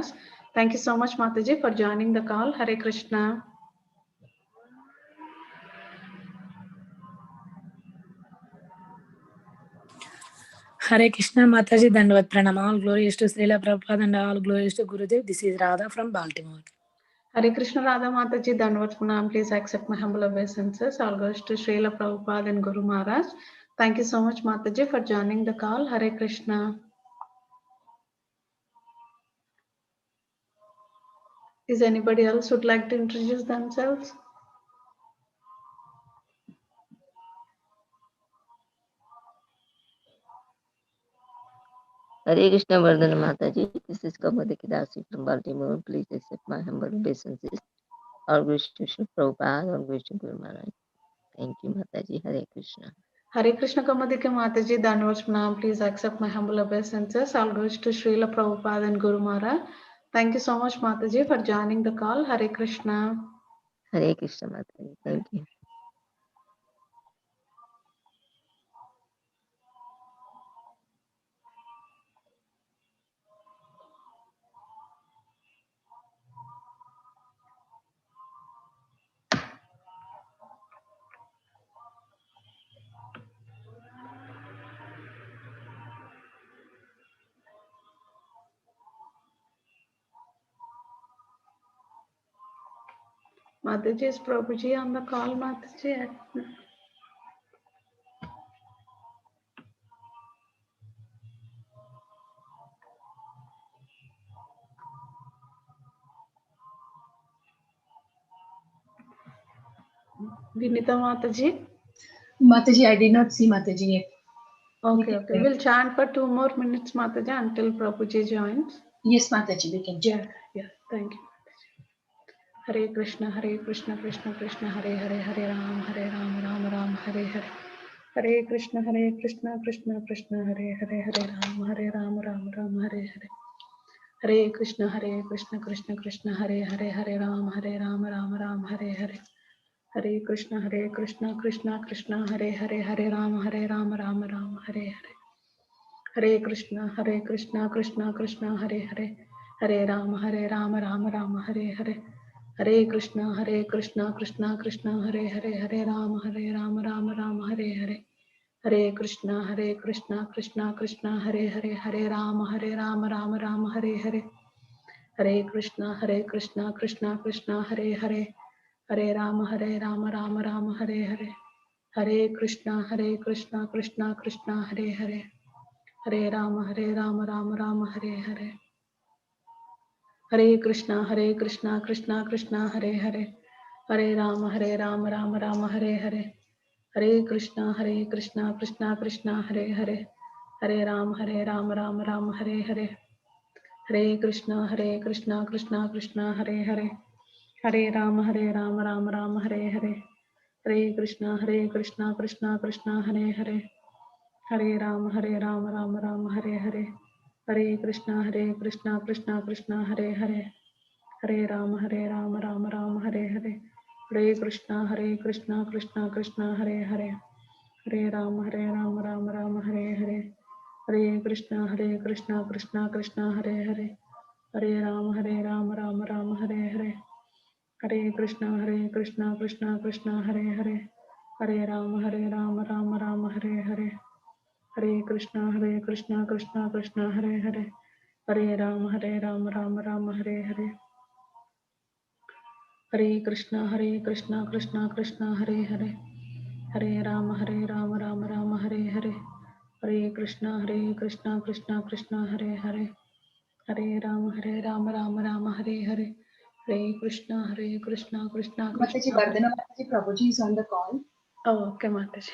Maharaj. Thank you so much, Mataji, for joining the call. Hare Krishna. Hare Krishna, Mataji, Dandavat Pranam. All glories to Srila Prabhupada and all glories to Gurudev. This is Radha from Baltimore. Hare Krishna, Radha Mataji, Dandavat Pranam. Please accept my humble obeisances. All glories to Srila Prabhupada and Guru Maharaj. Thank you so much, Mataji, for joining the call. Hare Krishna. Is anybody else would like to introduce themselves? Hare Krishna Vardhana Mataji. This is Kamadaki Dasi from Baltimore. Please accept my humble obeisances. All glories to Srila Prabhupada, all glories to Guru Maharaj. Thank you, Mataji. Hare Krishna. Hare Krishna Kamadika Mataji, Dandavat Pranam. Please accept my humble obeisances. All goes to Srila Prabhupada and Guru Maharaj. Thank you so much, Mataji, for joining the call. Hare Krishna. Hare Krishna Mataji. Thank you. Mataji, is Prabhuji on the call, Mataji? Vinita Mataji? Mataji, I did not see Mataji yet. Okay. We'll chant for 2 more minutes, Mataji, until Prabhuji joins. Yes, Mataji, we can chant. Yeah. Thank you, Mataji. Hare Krishna, Krishna Krishna, Hare Hare, Hare Ram, Ram, Hare Hare. Hare Krishna, Krishna Krishna, Hare Hare, Hare Ram, Ram, Hare Hare. Hare Krishna, Krishna Krishna, Hare Hare, Hare Ram, Ram, Hare Hare. Hare Krishna, Krishna Krishna, Hare Hare, Hare Ram, Ram, Hare Hare. Hare Krishna, Krishna Krishna, Hare Hare, Hare Ram, Ram, Hare Hare. Hare Krishna, Krishna Krishna, Hare Hare, Hare Ram, Ram, Hare Hare. Hare Krishna, Krishna, Hare Hare, Hare Ram, Ram, Hare Hare. Hare Krishna, Krishna, Hare Hare, Hare Ram, Ram, Hare Hare. Hare Krishna, Krishna, Hare Hare, Hare Ram, Ram, Hare Hare. Hare Krishna, Krishna, Hare Hare, Hare Ram, Ram, Hare Hare. Hare Krishna, Krishna, Hare Hare, Hare Ram, Ram, Hare Hare. Hare Krishna, Krishna, Hare Hare, Hare Ram, Ram, Hare Hare. Hare Krishna, Krishna, Hare Hare, Hare Ram, Ram, Hare Hare. Hare Krishna, Krishna, Hare Hare, Hare Ram, Ram, Hare Hare. Hare Krishna, Krishna, Hare Hare, Hare Ram, Ram, Hare Hare. Hare Krishna, Krishna, Hare Hare, Hare Ram, Ram, Hare Hare. Hare Krishna, Krishna, Hare Hare, Hare Ram, Ram, Hare Hare. Hare Krishna, Krishna, Hare Hare, Hare Ram, Ram, Hare Hare. Hare Krishna, Krishna, Hare Hare, Hare Ram, Ram, Hare Hare. Hare Krishna, Krishna, Hare Hare, Hare Ram, Ram, Hare Hare. Hare Krishna, Krishna, Mataji, Vardhana Mataji, Prabhuji is on the call. Oh, okay, Mataji.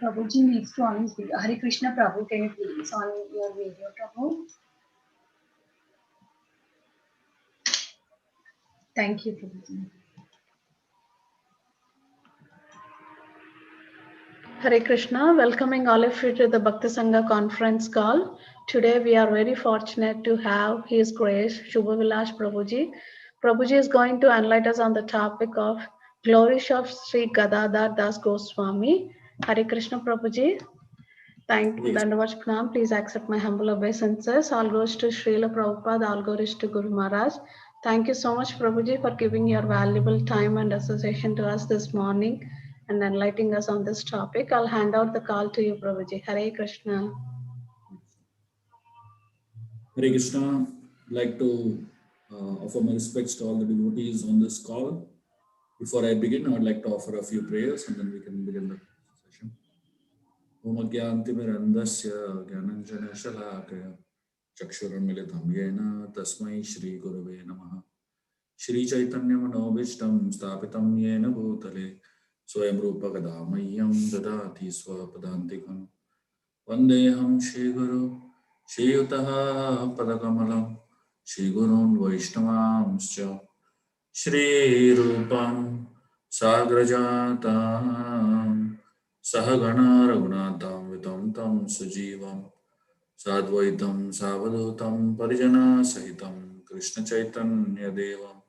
Prabhuji needs to on his video. Hare Krishna, Prabhu, can you please on your video, Prabhu? Thank you, Prabhuji. Hare Krishna, welcoming all of you to the Bhakti Sangha conference call. Today we are very fortunate to have His Grace Shubha Vilas Prabhuji. Prabhuji is going to enlighten us on the topic of Glories of Sri Gadadhara Das Goswami. Hare Krishna, Prabhuji. Thank you, Dandavad Pranam. Please accept my humble obeisances. All goes to Srila Prabhupada, all glories to Guru Maharaj. Thank you so much, Prabhuji, for giving your valuable time and association to us this morning and enlightening us on this topic. I'll hand out the call to you, Prabhuji. Hare Krishna. Hare Krishna. I'd like to offer my respects to all the devotees on this call. Before I begin, I would like to offer a few prayers and then we can begin the session. Om Agyantimirandasya Gyananjana Shalakaya Chakshurunmilitam Yena Tasmai Shri Gurave Namaha Shri Chaitanya Manobishtam Stapitam Yena Bhutale Swayam Rupa Gadamayyam Dadati Swapadantikam Vandeham Shri Guru Shri Yutaha Padakamalam Shri Gurun Vaishnavamscha Shri Rupam Sagrajatam Sahagana Raghunatam Vitam Tam Sujivam Sadvaitam Savadutam Parijana Sahitam Krishna Chaitanya Devam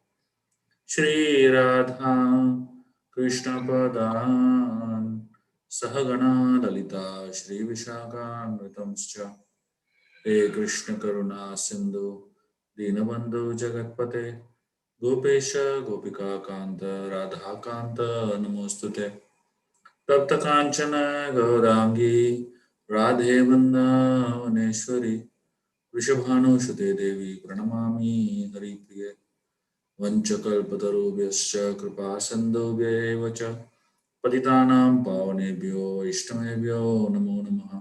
Shri Radha Krishna Padan Sahagana Dalita Shri Vishakam Vitamscha He Krishna Karuna Sindhu Dinabandhu Jagatpate Gopesha Gopika Kanta Radha Kanta Namostute Tapta Kanchana Gaurangi Radhe Vrindavaneshwari Vrishabhanu Shute Devi Pranamami Hari Priye Vanchakalpatarubhyascha Kripa Sandhubhya Vacha Patitanam Pavanebhyo Ishtamebhyo Namo Namaha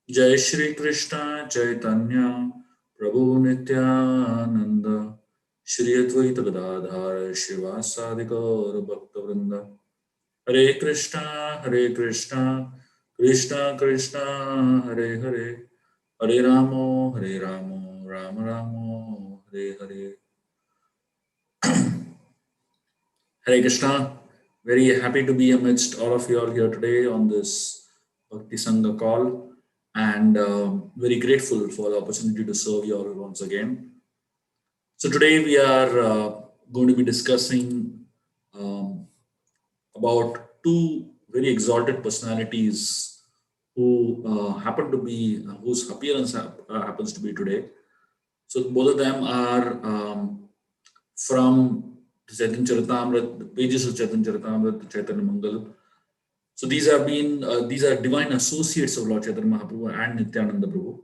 Jai Shri Krishna Chaitanya Prabhu Nityananda Shri Advaita Gadadhara Shivasadi Gaura Bhakta Vrinda Hare Krishna Krishna Krishna Hare Hare Hare Ramo Ramo Ramo Hare Hare. Hare Krishna. Very happy to be amidst all of you all here today on this Bhakti Sangha call, and very grateful for the opportunity to serve you all once again. So today we are going to be discussing about two very exalted personalities who happen to be, whose appearance happens to be today. So both of them are from Chaitanya Charitamrita, the pages of Chaitanya Charitamrita, Chaitanya Mangal. So these have been, these are divine associates of Lord Chaitanya Mahaprabhu and Nityananda Prabhu.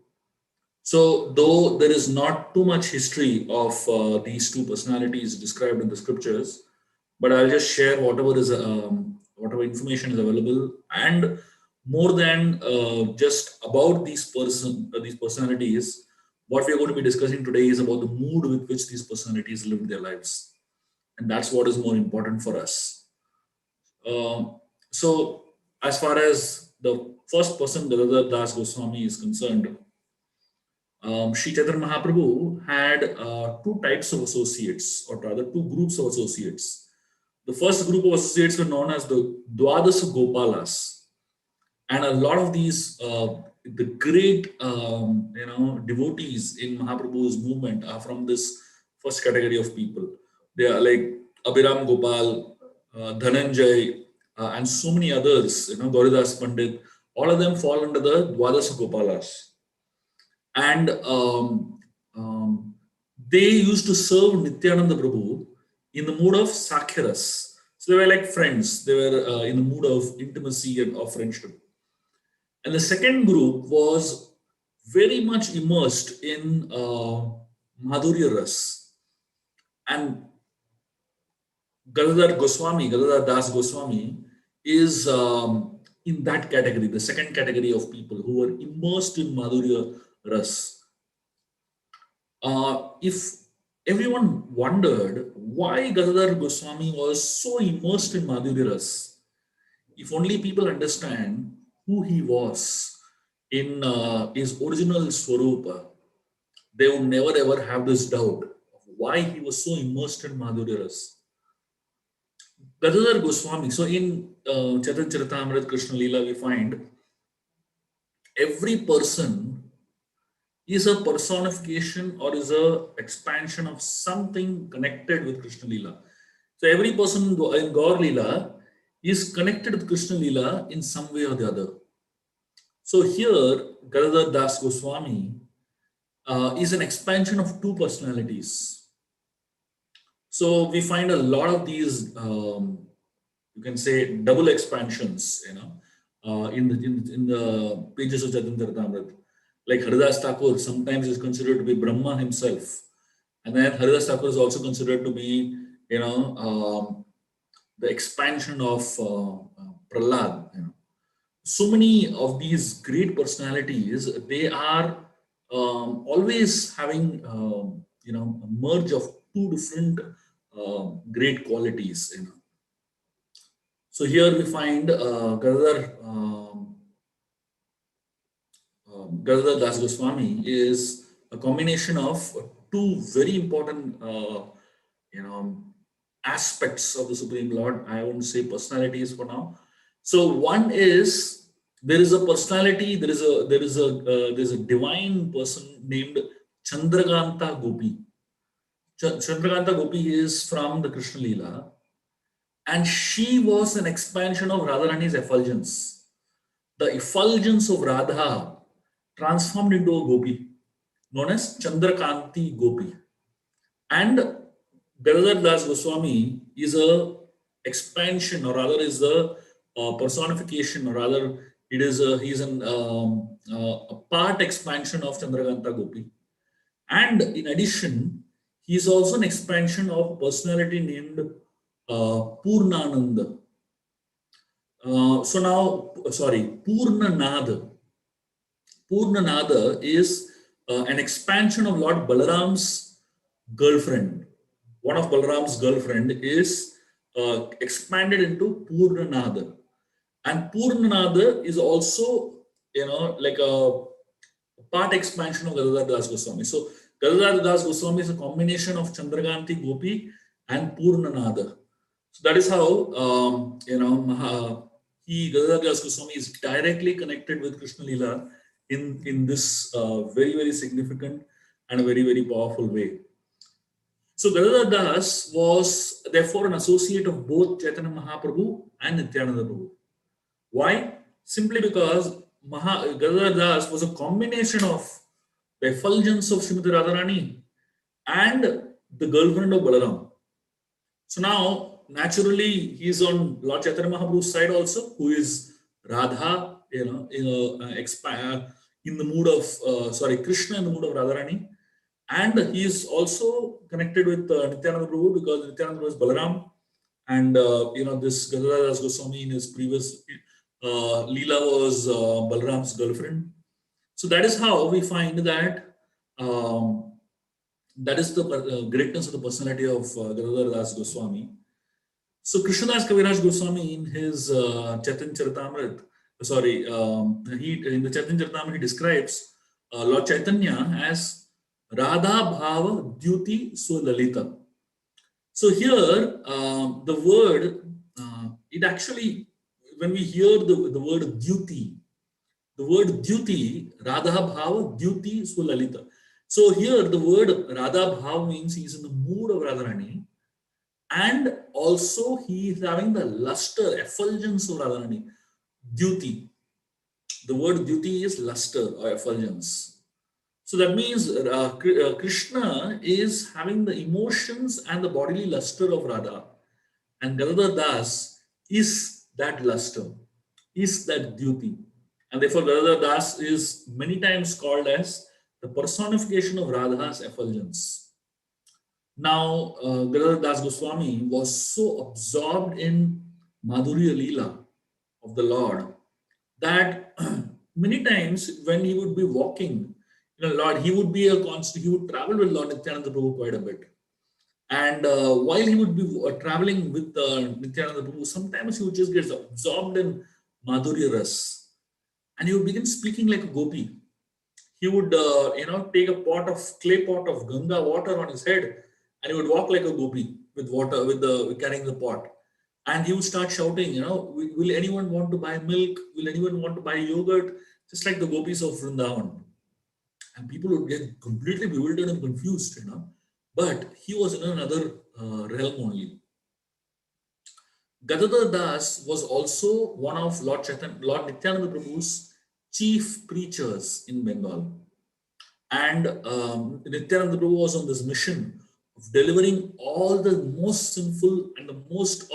So though there is not too much history of these two personalities described in the scriptures, but I'll just share whatever is whatever information is available, and more than just about these personalities, what we are going to be discussing today is about the mood with which these personalities lived their lives, and that's what is more important for us. So as far as the first person, Gadadhara Das Goswami, is concerned, Sri Chaitanya Mahaprabhu had two types of associates, or rather two groups of associates. The first group of associates were known as the Dwadasa Gopalas, and a lot of these, the great devotees in Mahaprabhu's movement are from this first category of people. They are like Abhiram Gopal, Dhananjay, and so many others. Gauridas Pandit. All of them fall under the Dwadasa Gopalas. And they used to serve Nityananda Prabhu in the mood of Sakyaras. So they were like friends. They were in the mood of intimacy and of friendship. And the second group was very much immersed in Madhurya Ras. And Gadadhara Das Goswami is in that category, the second category of people who were immersed in Madhurya Ras. If everyone wondered why Gadadhara Goswami was so immersed in Madhurya Ras, if only people understand who he was in his original Swarupa, they would never ever have this doubt of why he was so immersed in Madhurya Ras. Gadadhara Goswami, so in Chaitanya Charitamrita Krishna Leela, we find every person is a personification or is a expansion of something connected with Krishna Leela. So every person in Gaur Leela is connected with Krishna Leela in some way or the other. So here, Gadadhara Das Goswami is an expansion of two personalities. So we find a lot of these, you can say, double expansions, in the pages of Chaitanya Charitamrita. Like Haridas Thakur sometimes is considered to be Brahma himself, and then Haridas Thakur is also considered to be, the expansion of Prahlad. So many of these great personalities, they are always having a merge of two different great qualities. So here we find Gadadhara Das Goswami is a combination of two very important aspects of the Supreme Lord. I won't say personalities for now. So one is, there is a personality, there's a divine person named Chandraganta Gopi. Chandraganta Gopi is from the Krishna Leela, and she was an expansion of Radharani's effulgence. The effulgence of Radha transformed into a Gopi, known as Chandrakanti Gopi. And Gadadhara Das Goswami is a expansion, or rather is the personification, or rather it is he's a part expansion of Chandraganta Gopi. And in addition, he is also an expansion of a personality named Purnananda. Purnanada. Purnanada is an expansion of Lord Balaram's girlfriend. One of Balaram's girlfriend is expanded into Purnanada. And Purnanada is also, like a part expansion of Gadadhara Das Goswami. So Gadadhara Das Goswami is a combination of Chandrakanti Gopi and Purnanada. So that is how, Gadadhara Das Goswami is directly connected with Krishna Leela in this very, very significant and a very, very powerful way. So Gadadhara Das was therefore an associate of both Chaitanya Mahaprabhu and Nityananda Prabhu. Why? Simply because Gadadhara Das was a combination of the effulgence of Srimati Radharani and the girlfriend of Balaram. So now, naturally, he is on Lord Chaitanya Mahaprabhu's side also, who is Radha, in the mood of, Krishna in the mood of Radharani. And he is also connected with Nityananda Prabhu, because Nityananda Prabhu is Balaram. And, this Gadadhara Das Goswami in his previous Leela was Balaram's girlfriend. So that is how we find that that is the greatness of the personality of Gadadhara Das Goswami. So Krishnadas Kaviraj Goswami in his Chaitanya Charitamrita, in the Chaitanya Charitamrita he describes Lord Chaitanya as Radha Bhava Dyuti Swalalita. So here the word, it actually, when we hear the word Dyuti, the word Dyuti, Radha Bhava Dyuti Swalalita. So here the word Radha Bhav means he is in the mood of Radharani, and also he is having the luster, effulgence of Radharani. Dyuti. The word Dyuti is luster or effulgence. So that means Krishna is having the emotions and the bodily luster of Radha, and Gadadhara Das is that luster, is that Dyuti. And therefore Gadadhara Das is many times called as the personification of Radha's effulgence. Now, Gadadhara Das Goswami was so absorbed in Madhurya Leela of the Lord that many times when he would be walking, Lord, he would travel with Lord Nityananda Prabhu quite a bit. And while he would be traveling with Nityananda Prabhu, sometimes he would just get absorbed in Madhurya Ras, and he would begin speaking like a gopi. He would, take a clay pot of Ganga water on his head, and he would walk like a gopi with water, carrying the pot. And he would start shouting, will anyone want to buy milk? Will anyone want to buy yogurt? Just like the gopis of Vrindavan. And people would get completely bewildered and confused, But he was in another realm only. Gadadhara Das was also one of Lord Nityananda Prabhu's chief preachers in Bengal. And Nityananda Prabhu was on this mission of delivering all the most sinful and the most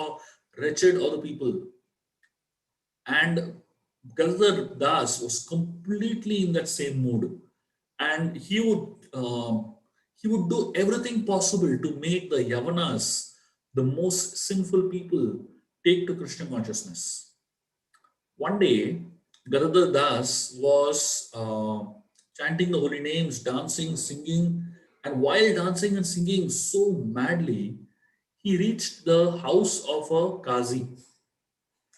wretched of the people. And Gadadhar Das was completely in that same mood, and he would do everything possible to make the Yavanas, the most sinful people, take to Krishna consciousness. One day, Gadadhar Das was chanting the holy names, dancing, singing, and while dancing and singing so madly, he reached the house of a Qazi.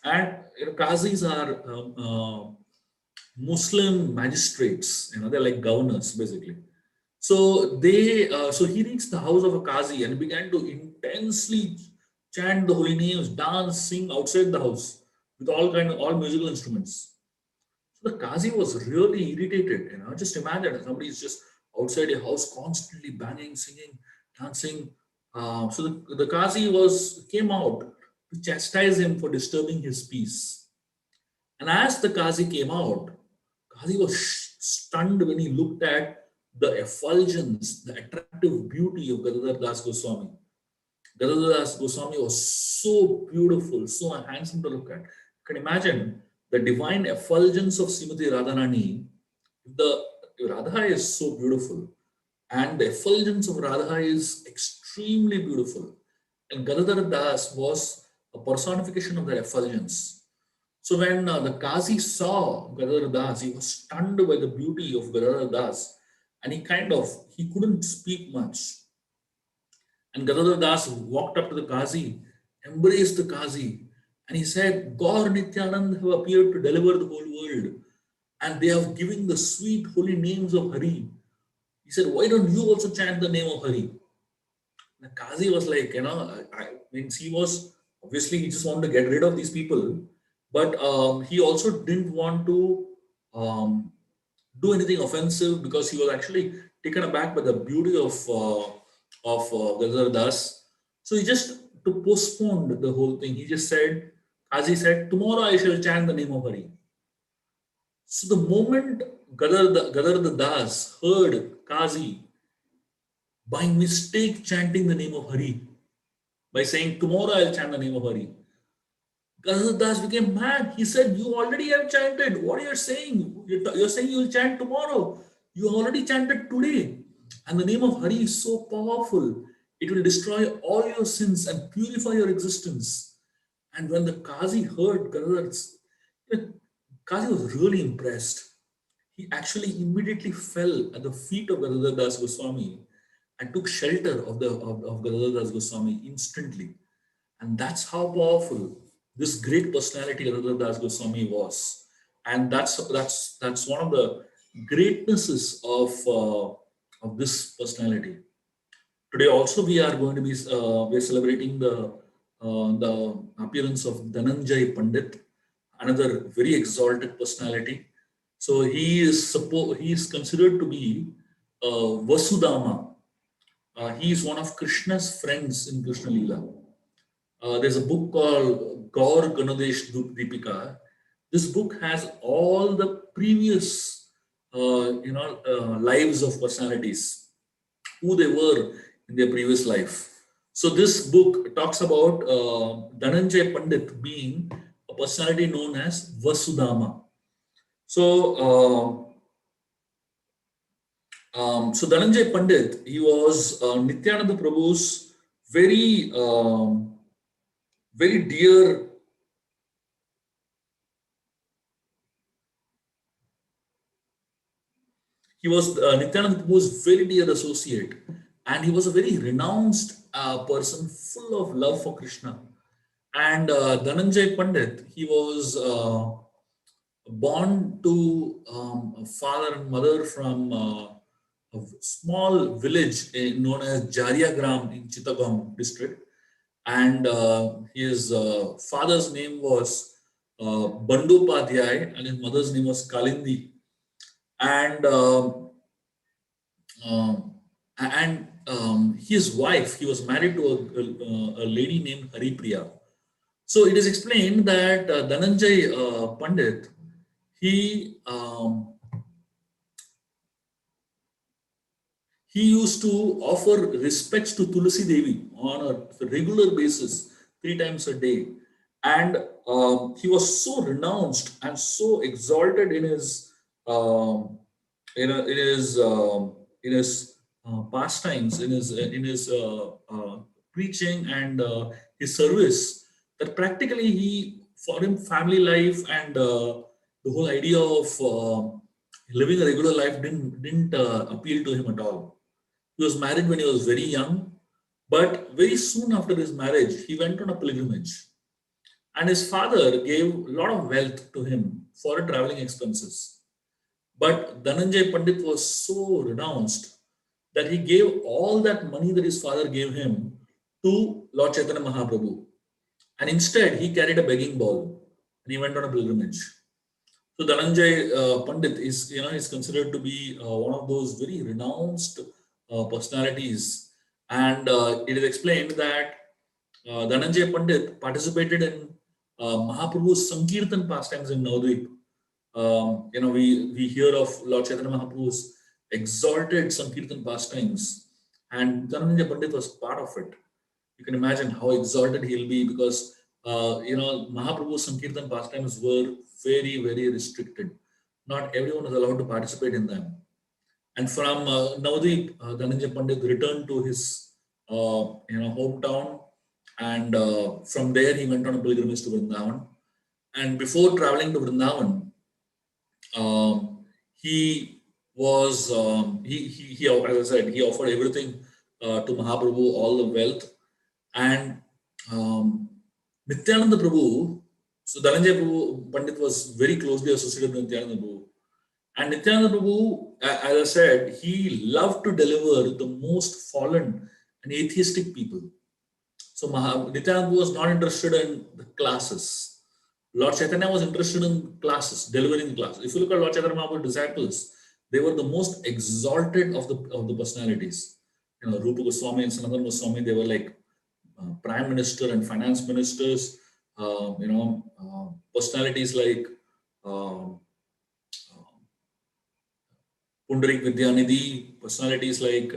And Qazis are Muslim magistrates, they're like governors basically. So so he reached the house of a Qazi and began to intensely chant the holy names, dance, sing outside the house with all musical instruments. So the Qazi was really irritated. Just imagine somebody is just outside a house constantly banging, singing, dancing. So the Qazi came out to chastise him for disturbing his peace. And as the Qazi came out, Qazi was stunned when he looked at the effulgence, the attractive beauty of Gadadhar Das Goswami. Gadadhar Das Goswami was so beautiful, so handsome to look at. You can imagine the divine effulgence of Srimati Radharani. The Radha is so beautiful, and the effulgence of Radha is extremely beautiful. And Gadadhar Das was a personification of that effulgence. So when the Qazi saw Gadadhar Das, he was stunned by the beauty of Gadadhar Das, and he couldn't speak much. And Gadadhar Das walked up to the Qazi, embraced the Qazi, and he said, Gaur Nityanand have appeared to deliver the whole world, and they have given the sweet holy names of Hari. He said, why don't you also chant the name of Hari? The Qazi was like, he just wanted to get rid of these people, but he also didn't want to do anything offensive because he was actually taken aback by the beauty of Gadadhar Das. So he just, to postpone the whole thing, he just said, Qazi said, tomorrow I shall chant the name of Hari. So the moment Gadadhar Das heard Qazi by mistake chanting the name of Hari, by saying, tomorrow I'll chant the name of Hari, Gadadhar Das became mad. He said, you already have chanted. What are you saying? You're saying you'll chant tomorrow. You already chanted today. And the name of Hari is so powerful. It will destroy all your sins and purify your existence. And when the Qazi heard Gadadhar, Qazi was really impressed. He actually immediately fell at the feet of Gadadhar Das Goswami and took shelter of Gadadhar Das Goswami instantly. And that's how powerful this great personality Gadadhar Das Goswami was. And that's one of the greatnesses of this personality. Today also we are going to be we're celebrating the appearance of Dhananjay Pandit, another very exalted personality. So he is considered to be Vasudama. He is one of Krishna's friends in Krishna Leela. There's a book called Gaur Ganadesh Deepika. This book has all the previous lives of personalities, who they were in their previous life. So this book talks about Dhananjay Pandit being a personality known as Vasudama. So Dhananjay Pandit, he was Nityananda Prabhu's very dear Nityananda Prabhu's very dear associate, and he was a very renounced person full of love for Krishna. And Dhananjay Pandit, he was born to a father and mother from a small village known as Jariagram in Chittagong district. And his father's name was Bandopadhyay and his mother's name was Kalindi. And his wife, he was married to a lady named Haripriya. So it is explained that Dhananjay Pandit, he used to offer respects to Tulsi Devi on a regular basis, 3 times a day. And he was so renounced and so exalted in his um, in his pastimes, in his preaching and his service, that practically for him, family life and the whole idea of living a regular life didn't appeal to him at all. He was married when he was very young, but very soon after his marriage, he went on a pilgrimage. And his father gave a lot of wealth to him for traveling expenses. But Dhananjay Pandit was so renounced that he gave all that money that his father gave him to Lord Chaitanya Mahaprabhu. And instead, he carried a begging bowl and he went on a pilgrimage. So Dhananjay Pandit is considered to be one of those very renounced personalities. And it is explained that Dhananjay Pandit participated in Mahaprabhu's Sankirtan pastimes in Navadvip. We hear of Lord Chaitanya Mahaprabhu's exalted Sankirtan pastimes, and Dhananjay Pandit was part of it. You can imagine how exalted he'll be, because Mahaprabhu's Sankirtan pastimes were very, very restricted. Not everyone was allowed to participate in them. And from Navadvip, Dhananjay Pandit returned to his hometown, and from there he went on a pilgrimage to Vrindavan. And before traveling to Vrindavan, he was as I said, he offered everything to Mahaprabhu, all the wealth. And Nityananda Prabhu, so Dhananjay Pandit was very closely associated with Nityananda Prabhu. And Nityananda Prabhu, as I said, he loved to deliver the most fallen and atheistic people. So Nityananda Prabhu was not interested in the classes. Lord Chaitanya was interested in classes, delivering classes. If you look at Lord Chaitanya Mahaprabhu's disciples, they were the most exalted of the personalities. Rupa Goswami and Sanatana Goswami, they were like prime minister and finance ministers. Personalities like Pundarik Vidyanidhi, personalities like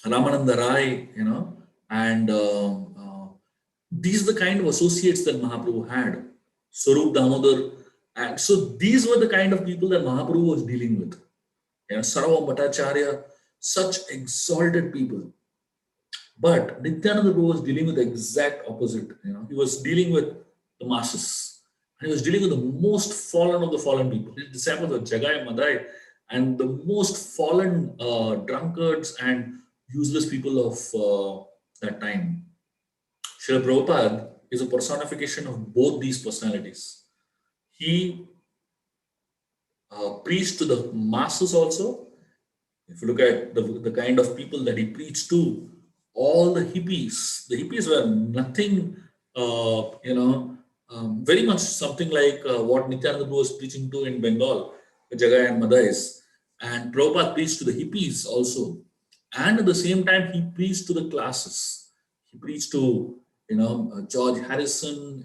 Ramananda Rai, and these are the kind of associates that Mahaprabhu had. Swarup Damodar. And so these were the kind of people that Mahaprabhu was dealing with. Sarvam Bhattacharya, such exalted people. But Nityananda Prabhu was dealing with the exact opposite. He was dealing with the masses. And he was dealing with the most fallen of the fallen people. His disciples were Jagai, Madai, and the most fallen drunkards and useless people of that time. Srila Prabhupada is a personification of both these personalities. He preached to the masses also. If you look at the kind of people that he preached to, all the hippies were nothing, very much something like what Nityananda Prabhu was preaching to in Bengal, the Jagai and Madais. And Prabhupada preached to the hippies also. And at the same time, he preached to the classes. He preached to George Harrison,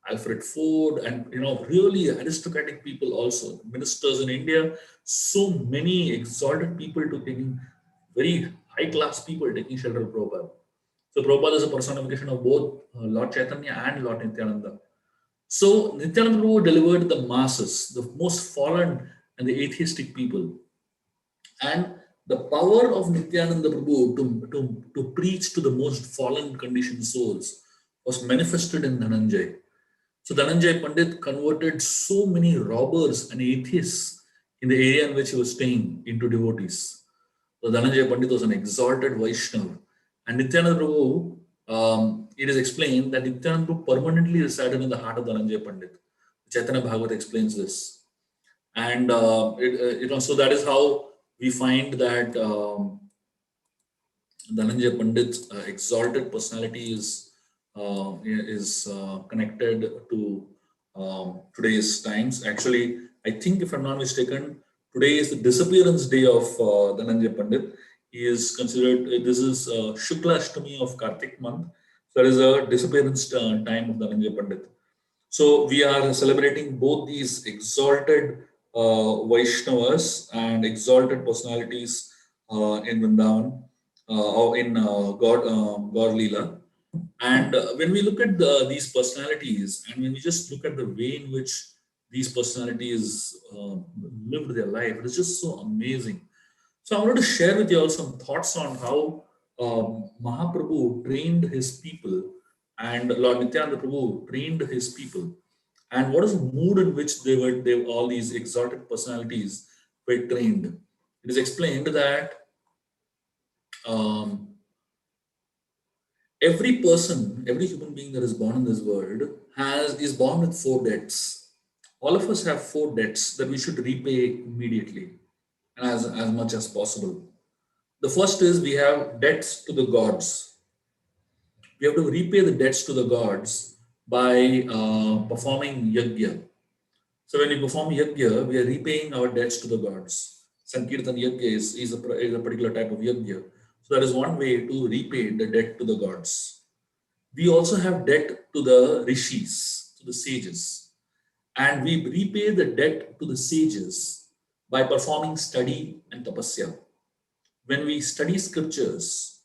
Alfred Ford, and really aristocratic people also, ministers in India. So many exalted people taking very high-class people taking shelter of Prabhupada. So Prabhupada is a personification of both Lord Chaitanya and Lord Nityananda. So Nityananda Prabhu delivered the masses, the most fallen and the atheistic people. And the power of Nityananda Prabhu to preach to the most fallen conditioned souls was manifested in Dhananjay. So Dhananjay Pandit converted so many robbers and atheists in the area in which he was staying into devotees. So Dhananjay Pandit was an exalted Vaishnava. And Nityananda Prabhu, it is explained that Nityananda Prabhu permanently resided in the heart of Dhananjay Pandit. Chaitanya Bhagavat explains this. And so that is how we find that Dhananjay Pandit's exalted personality is connected to today's times. Actually, I think, if I'm not mistaken, today is the disappearance day of Dhananjay Pandit. He is considered, this is Shukla Ashtami of Kartik month. So there is a disappearance time of Dhananjay Pandit. So we are celebrating both these exalted Vaishnavas and exalted personalities in Vrindavan or in God Leela. And when we look at these personalities, and when we just look at the way in which these personalities lived their life, it is just so amazing. So I wanted to share with you all some thoughts on how Mahaprabhu trained his people and Lord Nityananda Prabhu trained his people, and what is the mood in which they all these exalted personalities were trained. It is explained that um, every person, every human being that is born in this world is born with four debts. All of us have four debts that we should repay immediately and as much as possible. The first is we have debts to the gods. We have to repay the debts to the gods by performing yajna. So when we perform yajna, we are repaying our debts to the gods. Sankirtan yajna is a particular type of yajna. So that is one way to repay the debt to the gods. We also have debt to the rishis, to the sages. And we repay the debt to the sages by performing study and tapasya. When we study scriptures,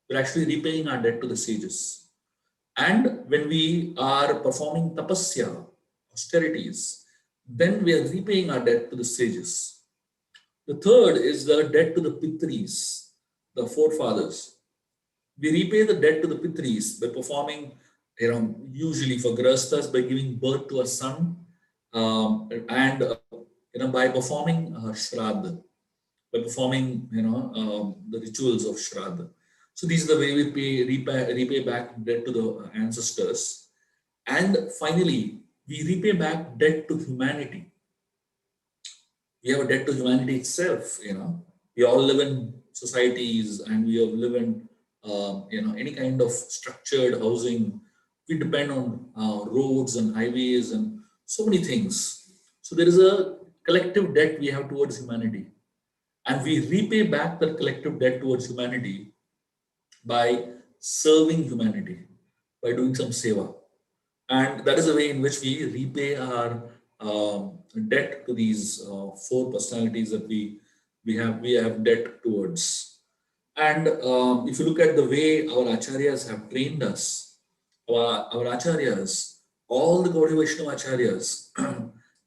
we're actually repaying our debt to the sages. And when we are performing tapasya, austerities, then we are repaying our debt to the sages. The third is the debt to the pitris, the forefathers. We repay the debt to the pitris by performing, usually for grastas, by giving birth to a son, and by performing shraddha, by performing the rituals of shraddha. So these are the way we repay back debt to the ancestors. And finally, we repay back debt to humanity. We have a debt to humanity itself. We all live in societies, and we all live in any kind of structured housing. We depend on roads and highways and so many things. So there is a collective debt we have towards humanity, and we repay back that collective debt towards humanity by serving humanity, by doing some seva. And that is the way in which we repay our debt to these four personalities that we have debt towards. And if you look at the way our acharyas have trained us, our acharyas, all the Gaudiya Vaishnava acharyas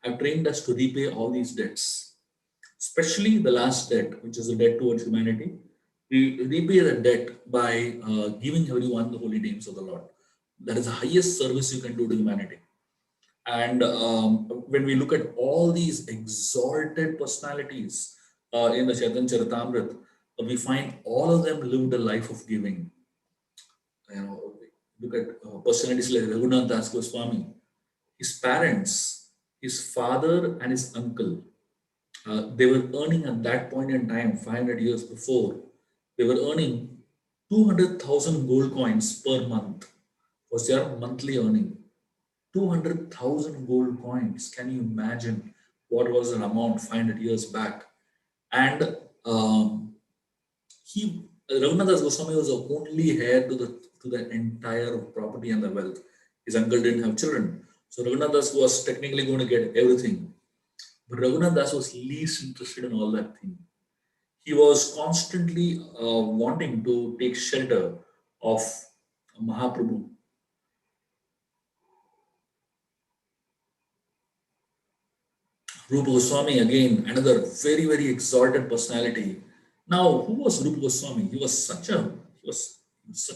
have trained us to repay all these debts, especially the last debt, which is the debt towards humanity. We repay the debt by giving everyone the holy names of the Lord. That is the highest service you can do to humanity. And when we look at all these exalted personalities in the Chaitanya Charitamrita, we find all of them lived a life of giving. Look at personalities like Raghunath Das Goswami. His parents, his father and his uncle, they were earning at that point in time, 500 years before, they were earning 200,000 gold coins per month. Was their monthly earning. 200,000 gold coins. Can you imagine what was an amount 500 years back? And Raghunath Das Goswami was the only heir to the entire property and the wealth. His uncle didn't have children. So Raghunath Das was technically going to get everything. But Raghunath Das was least interested in all that thing. He was constantly wanting to take shelter of Mahaprabhu. Rupa Goswami, again, another very, very exalted personality. Now, who was Rupa Goswami? He was such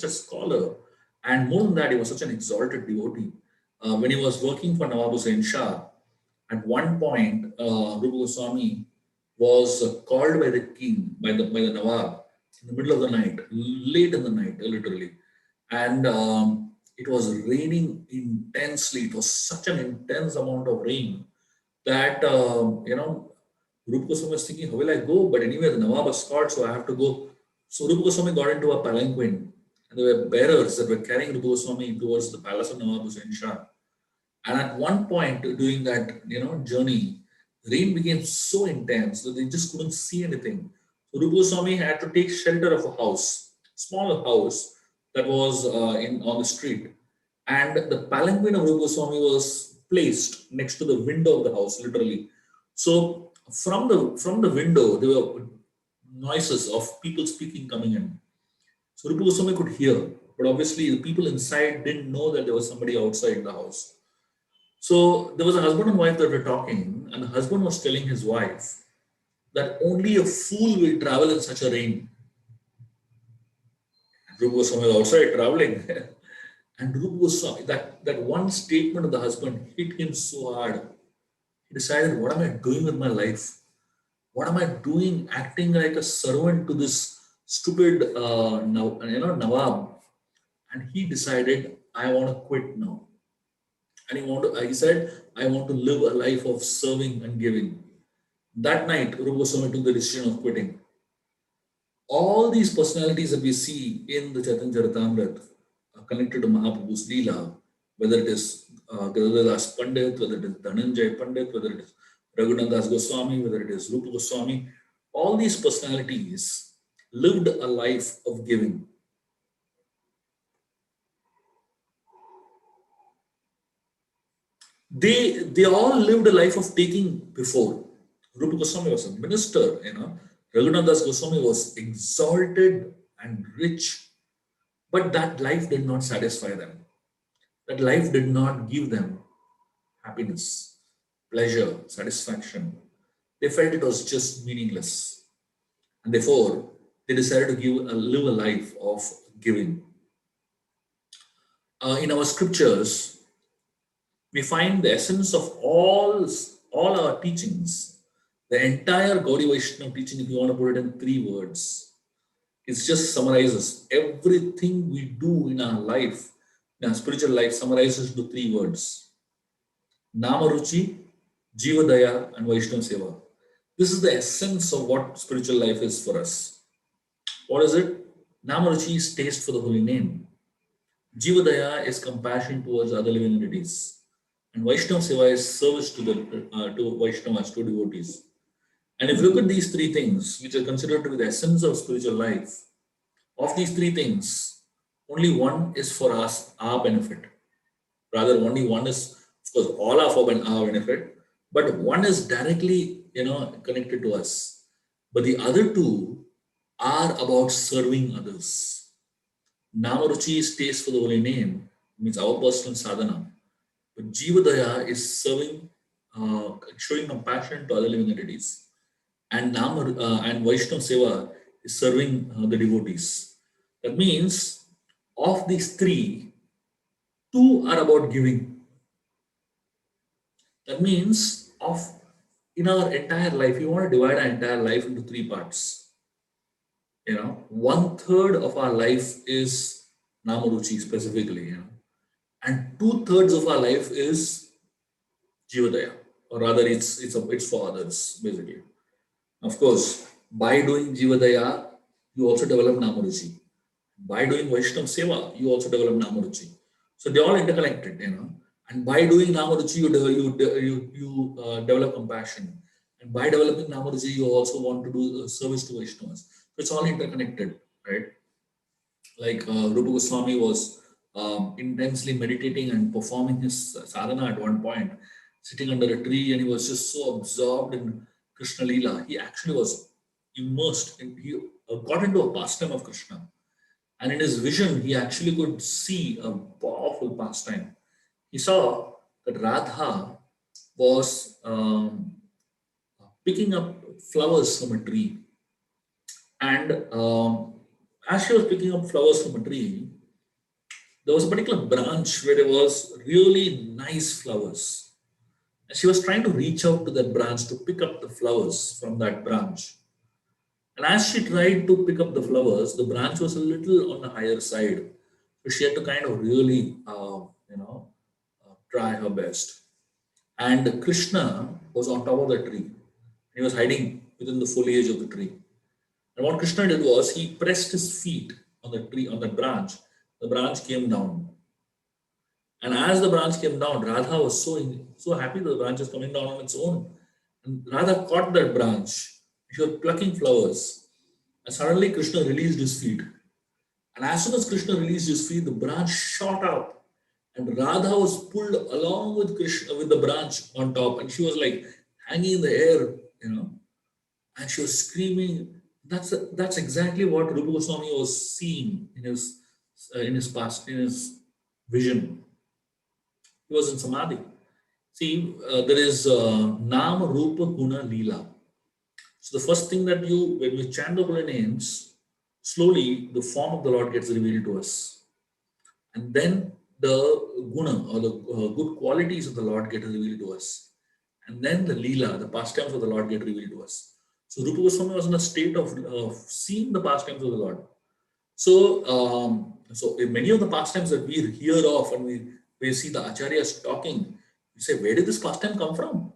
a scholar, and more than that, he was such an exalted devotee. When he was working for Nawab Hussain Shah, at one point, Rupa Goswami was called by the king, by the Nawab, in the middle of the night, late in the night, literally, and it was raining intensely. It was such an intense amount of rain that Rupa Goswami was thinking, how will I go? But anyway, the Nawab was called, so I have to go. So Rupa Goswami got into a palanquin, and there were bearers that were carrying Rupa Goswami towards the palace of Nawab Hussain Shah. And at one point during that journey, rain became so intense that they just couldn't see anything. So Rupa Goswami had to take shelter of a house, small house that was on the street. And the palanquin of Rupa Goswami was placed next to the window of the house, literally. So from the window, there were noises of people speaking coming in. So Rupa Goswami could hear, but obviously the people inside didn't know that there was somebody outside the house. So there was a husband and wife that were talking, and the husband was telling his wife that only a fool will travel in such a rain. Rupa Goswami was outside traveling. And Rupa Goswami, that one statement of the husband hit him so hard. He decided, what am I doing with my life? What am I doing acting like a servant to this stupid Nawab? And he decided, I want to quit now. And he said, I want to live a life of serving and giving. That night, Rupa Goswami took the decision of quitting. All these personalities that we see in the Chaitanya Charitamrita are connected to Mahaprabhu's Leela, whether it is Gadadhara Das Pandit, whether it is Dhananjay Pandit, whether it is Raghunath Das Goswami, whether it is Rupa Goswami, all these personalities lived a life of giving. They all lived a life of taking before. Rupa Goswami was a minister, Raghunath Das Goswami was exalted and rich, but that life did not satisfy them. That life did not give them happiness, pleasure, satisfaction. They felt it was just meaningless. And therefore, they decided to live a life of giving. In our scriptures, we find the essence of all our teachings. The entire Gaudiya Vaishnava teaching, if you want to put it in 3 words, it just summarizes everything we do in our life, in our spiritual life, summarizes to 3 words. Nama Ruchi, Jiva Daya, and Vaishnava Seva. This is the essence of what spiritual life is for us. What is it? Nama Ruchi is taste for the holy name. Jiva Daya is compassion towards other living entities. And Vaishnava Seva is service to Vaishnavas, to devotees. And if you look at these 3 things, which are considered to be the essence of spiritual life, of these 3 things, only one is for us, our benefit. Rather, only one is, of course, all are for our benefit, but one is directly, connected to us. But the other 2 are about serving others. Namaruchi is taste for the holy name, means our personal sadhana. But Jivadaya is serving, showing compassion to other living entities. And and Vaishnava Seva is serving the devotees. That means, of these 3, 2 are about giving. That means, in our entire life, we want to divide our entire life into 3 parts. 1/3 of our life is Namaruchi specifically, and 2/3 of our life is Jivadaya, or rather, it's for others basically. Of course, by doing Jivadaya, you also develop Namaruchi. By doing Vaishnava Seva, you also develop Namaruchi. So they all interconnected, And by doing Namaruchi, you develop compassion. And by developing Namaruchi, you also want to do service to Vaishnavas. So it's all interconnected, right? Like Rupa Goswami was intensely meditating and performing his sadhana at one point, sitting under a tree, and he was just so absorbed in Krishna Leela. He actually was immersed he got into a pastime of Krishna. And in his vision, he actually could see a powerful pastime. He saw that Radha was picking up flowers from a tree. And as she was picking up flowers from a tree, there was a particular branch where there was really nice flowers. And she was trying to reach out to that branch to pick up the flowers from that branch. And as she tried to pick up the flowers, the branch was a little on the higher side. So she had to kind of really, try her best. And Krishna was on top of the tree. He was hiding within the foliage of the tree. And what Krishna did was he pressed his feet on the tree, on the branch. The branch came down. And as the branch came down, Radha was so happy that the branch is coming down on its own. And Radha caught that branch. She was plucking flowers. And suddenly Krishna released his feet. And as soon as Krishna released his feet, the branch shot up and Radha was pulled along with Krishna with the branch on top, and she was like hanging in the air, and she was screaming. That's exactly what Rupa Goswami was seeing in his past, in his vision. He was in samadhi. See, there is Nam Rupa Guna Leela. So the first thing that when we chant the holy names, slowly the form of the Lord gets revealed to us. And then the guna or the good qualities of the Lord get revealed to us. And then the Leela, the pastimes of the Lord get revealed to us. So Rupa Goswami was in a state of seeing the pastimes of the Lord. So in many of the pastimes that we hear of and we see the acharyas talking, we say, where did this pastime come from?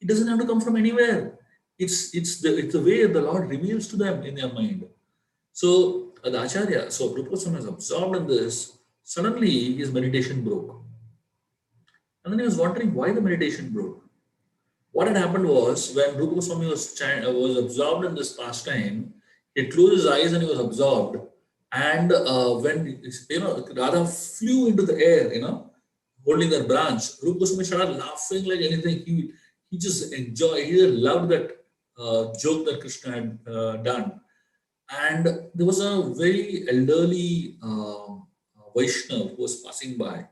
It doesn't have to come from anywhere. It's the way the Lord reveals to them in their mind. So the acharya, so Rupa Goswami was absorbed in this. Suddenly his meditation broke, and then he was wondering why the meditation broke. What had happened was when Rupa Goswami was absorbed in this pastime, he closed his eyes and he was absorbed. And when Radha flew into the air, holding that branch, Rupa Goswami started laughing like anything. He just enjoyed. He loved that joke that Krishna had done. And there was a very elderly Vaishnav who was passing by,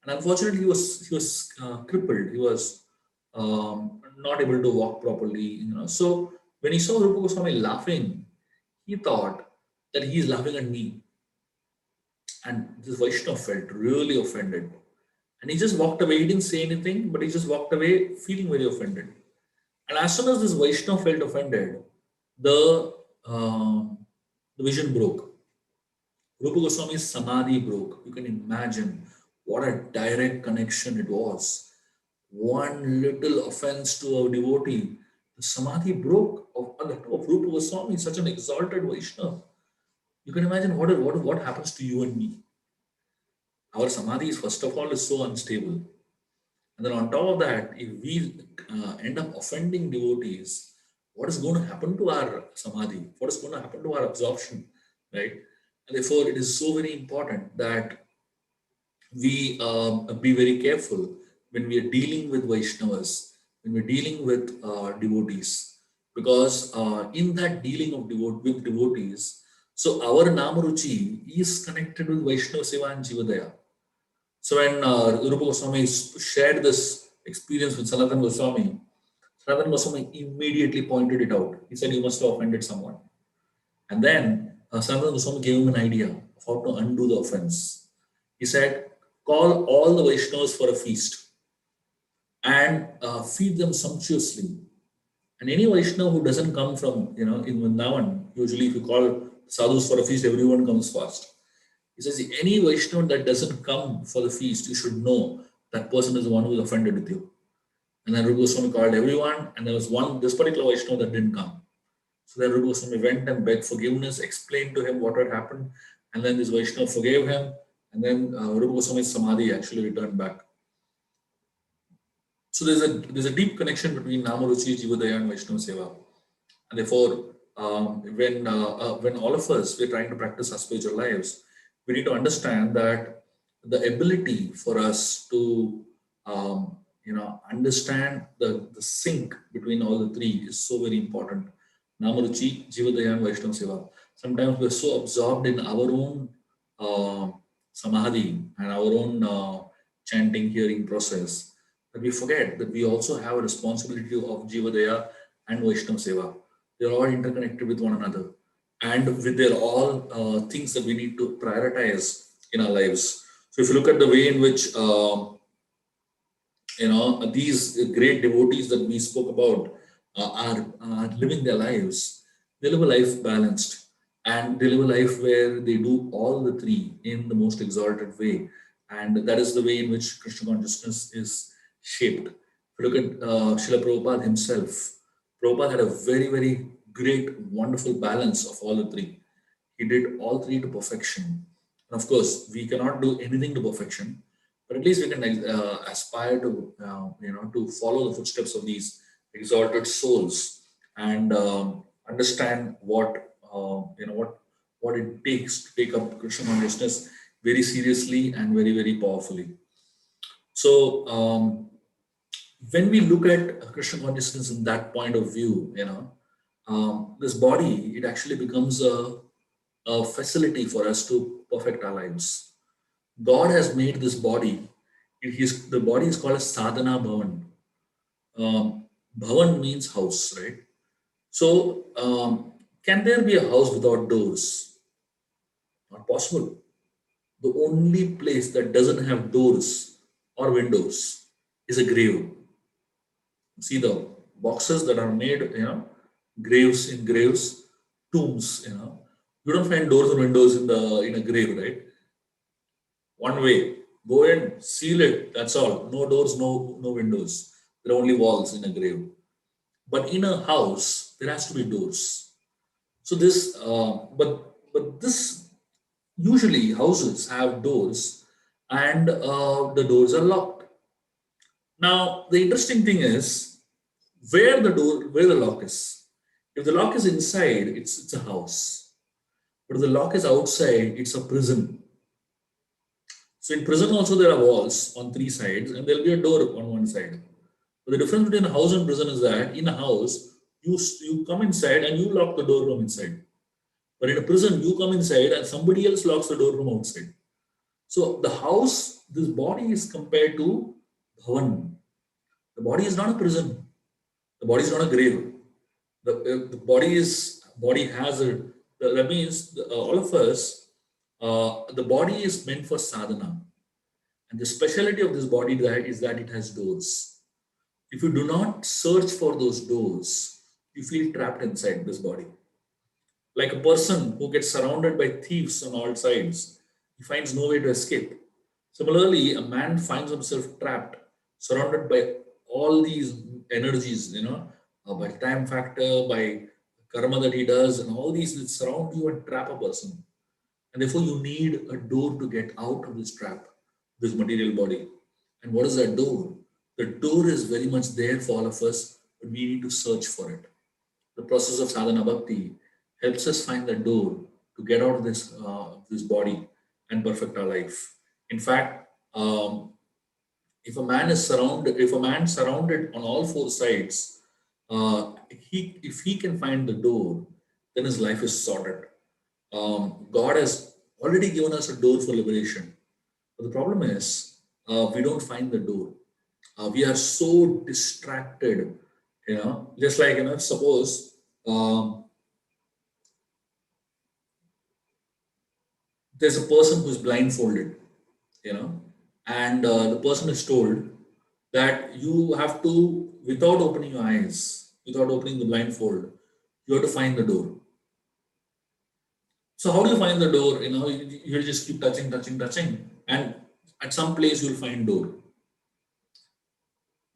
and unfortunately he was crippled. He was not able to walk properly. So when he saw Rupa Goswami laughing, he thought that he is laughing at me, and this Vaishnav felt really offended, and he just walked away. He didn't say anything, but he just walked away feeling very offended. And as soon as this Vaishnav felt offended, the vision broke. Rupa Goswami's samadhi broke. You can imagine what a direct connection it was. One little offense to a devotee, the samadhi broke of Rupa Goswami, such an exalted Vaishnava. You can imagine what happens to you and me. Our samadhi is, first of all, is so unstable. And then on top of that, if we end up offending devotees, what is going to happen to our samadhi? What is going to happen to our absorption, right? And therefore, it is so very important that we be very careful when we are dealing with Vaishnavas, when we're dealing with devotees, because in that dealing with devotees, so our Namaruchi is connected with Vaishnava Seva and Jivadaya. So when Rupa Goswami shared this experience with Sanatana Goswami, Sanatana Goswami immediately pointed it out. He said, you must have offended someone. And then Sanatana Goswami gave him an idea of how to undo the offense. He said, call all the Vaishnavas for a feast and feed them sumptuously. And any Vaishnava who doesn't come from, in Vrindavan, usually if you call sadhus for a feast, everyone comes fast. He says, any Vaishnava that doesn't come for the feast, you should know that person is the one who is offended with you. And then Rupa Goswami called everyone, and there was this particular Vaishnava that didn't come. So then Rupa Goswami went and begged forgiveness, explained to him what had happened, and then this Vaishnava forgave him, and then Rupa Goswami's samadhi actually returned back. So there's a deep connection between Namaruchi, Jivadaya, and Vaishnava Seva. And therefore, when all of us, we're trying to practice our spiritual lives, we need to understand that the ability for us to, understand the sync between all the three is so very important. Namaruchi, Jivadaya, and Vaishnava Seva. Sometimes we're so absorbed in our own samadhi and our own chanting, hearing process that we forget that we also have a responsibility of Jivadaya and Vaishnava Seva. They're all interconnected with one another, and with their all things that we need to prioritize in our lives. So if you look at the way in which these great devotees that we spoke about are living their lives, they live a life balanced, and they live a life where they do all the three in the most exalted way, and that is the way in which Krishna consciousness is shaped. If you look at Srila Prabhupada himself, Prabhupada had a very, very great, wonderful balance of all the three. He did all three to perfection. And of course, we cannot do anything to perfection, but at least we can aspire to, to follow the footsteps of these exalted souls and understand what it takes to take up Krishna consciousness very seriously and very, very powerfully. So when we look at Krishna consciousness in that point of view, this body, it actually becomes a facility for us to perfect our lives. God has made this body. The body is called a sadhana bhavan. Bhavan means house, right? So, can there be a house without doors? Not possible. The only place that doesn't have doors or windows is a grave. See the boxes that are made, graves in graves, tombs, You don't find doors or windows in a grave, right? One way. Go in, seal it. That's all. No doors, no windows. There are only walls in a grave. But in a house, there has to be doors. So but this usually houses have doors, and the doors are locked. Now the interesting thing is where the lock is. If the lock is inside, it's a house. But if the lock is outside, it's a prison. So in prison also there are walls on three sides, and there'll be a door on one side. But the difference between a house and prison is that in a house you come inside and you lock the door from inside. But in a prison, you come inside and somebody else locks the door from outside. So the house, this body is compared to bhavan. The body is not a prison. The body is not a grave. The body has a. That means all of us. The body is meant for sadhana, and the specialty of this body is that it has doors. If you do not search for those doors, you feel trapped inside this body. Like a person who gets surrounded by thieves on all sides, he finds no way to escape. Similarly, a man finds himself trapped, surrounded by all these energies, by time factor, by karma that he does, and all these that surround you and trap a person. And therefore, you need a door to get out of this trap, this material body. And what is that door? The door is very much there for all of us, but we need to search for it. The process of sadhana bhakti helps us find the door to get out of this body and perfect our life. In fact, if a man surrounded on all four sides, if he can find the door, then his life is sorted. God has already given us a door for liberation, but the problem is we don't find the door. We are so distracted, just like suppose. There's a person who's blindfolded, and the person is told that you have to, without opening your eyes, without opening the blindfold, you have to find the door. So how do you find the door? You just keep touching, and at some place you'll find door.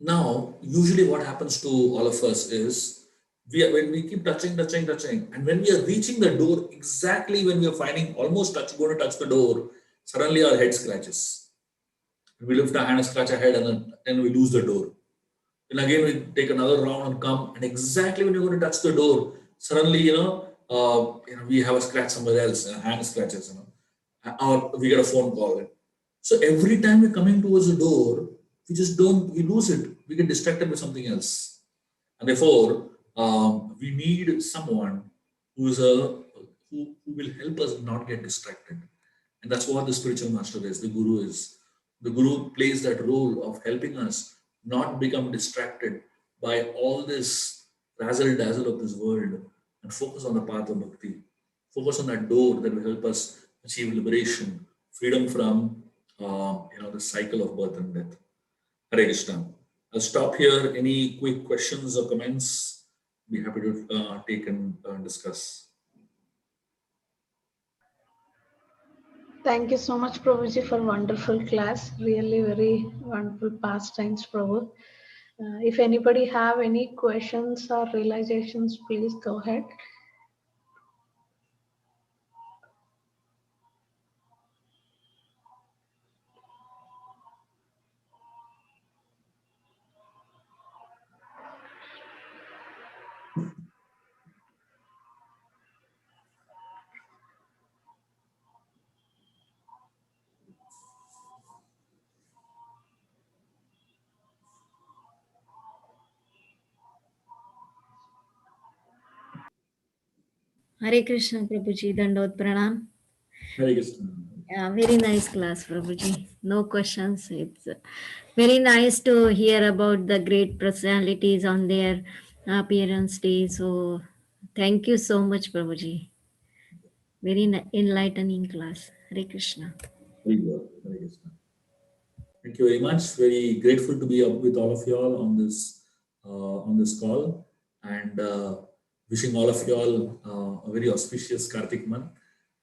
Now, usually what happens to all of us is when we keep touching, and when we are reaching the door, exactly when we are finding almost going to touch the door, suddenly our head scratches. We lift our hand and scratch our head, and then we lose the door. Then again we take another round and come, and exactly when you're going to touch the door, suddenly we have a scratch somewhere else, and a hand scratches, or we get a phone call. So every time we're coming towards the door, we lose it. We get distracted with something else, and therefore we need someone who will help us not get distracted, and that's what the spiritual master is. The guru is. The guru plays that role of helping us not become distracted by all this razzle dazzle of this world and focus on the path of bhakti. Focus on that door that will help us achieve liberation, freedom from the cycle of birth and death. Hare Krishna. I'll stop here. Any quick questions or comments? Be happy to take and discuss. Thank you so much, Prabhuji, for wonderful class. Really very wonderful pastimes, Prabhu. If anybody have any questions or realizations, please go ahead. Hare Krishna, Prabhuji, Dandot Pranam. Hare Krishna. Very nice class, Prabhuji. No questions. It's very nice to hear about the great personalities on their appearance day. So, thank you so much, Prabhuji. Very enlightening class. Hare Krishna. Very good. Hare Krishna. Thank you very much. Very grateful to be up with all of you all on this call, and wishing all of you all a very auspicious Kartik month,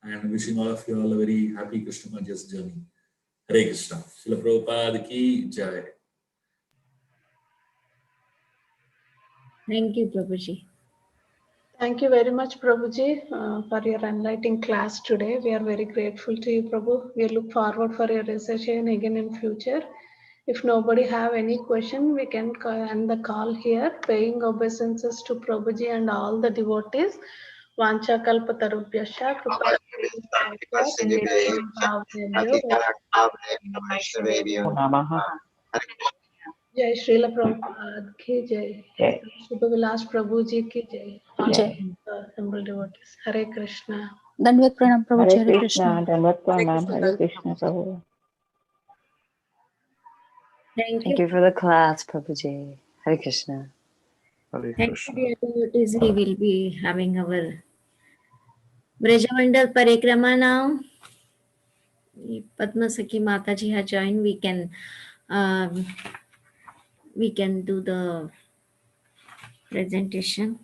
and wishing all of you all a very happy Krishna conscious journey. Hare Krishna. Srila Prabhupada ki jai. Thank you, Prabhuji. Thank you very much, Prabhuji, for your enlightening class today. We are very grateful to you, Prabhu. We look forward for your session again in future. If nobody have any question, we can end the call here. Paying obeisances to Prabhuji and all the devotees. Vancha kalpatarubhyascha kripa Jai Srila Prabhupada ki jai. Shubha Vilas Prabhu ji ki jai. All assembled devotees. Hare Krishna. Dandvat Pranam Prabhuji. Hare Krishna, Dandvat Pranam, Hare Krishna, Prabhu. Thank Thank you. you for the class, Prabhuji. Hare Krishna. Hare Thank Krishna. you, dear devotees. We will be having our Vrajamandal Parikrama now. PadmaSakhi Mataji has joined. We can do the presentation.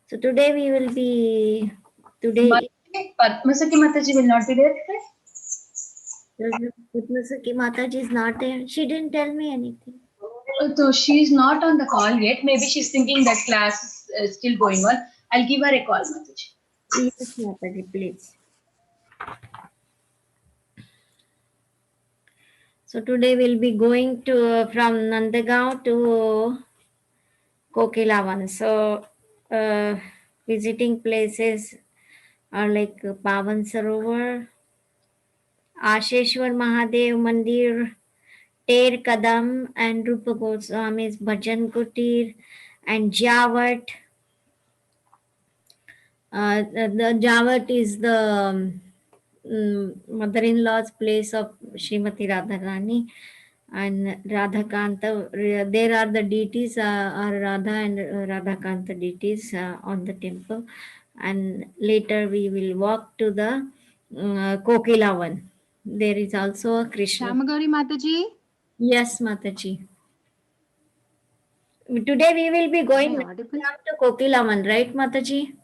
So today we will be PadmaSakhi Mataji will not be there today? PadmaSakhi Mataji is not there. She didn't tell me anything. So she's not on the call yet. Maybe she's thinking that class is still going on. I'll give her a call, Mataji. Yes, Mataji, please. So today we'll be going to from Nandagaon to Kokilavan. So visiting places are like Pavan Sarovar, Asheshwar Mahadev Mandir, Ter Kadam, and Rupa Goswami's Bhajan Kutir, and Jawat. The Jawat is the mother-in-law's place of Srimati Radharani, and Radhakanta. There are the deities, are Radha and Radhakanta deities on the temple. And later we will walk to the Kokilavan. There is also a Krishna. Shamagauri Mataji? Yes, Mataji. Today we will be going Am I audible? to Kokilavan, right, Mataji?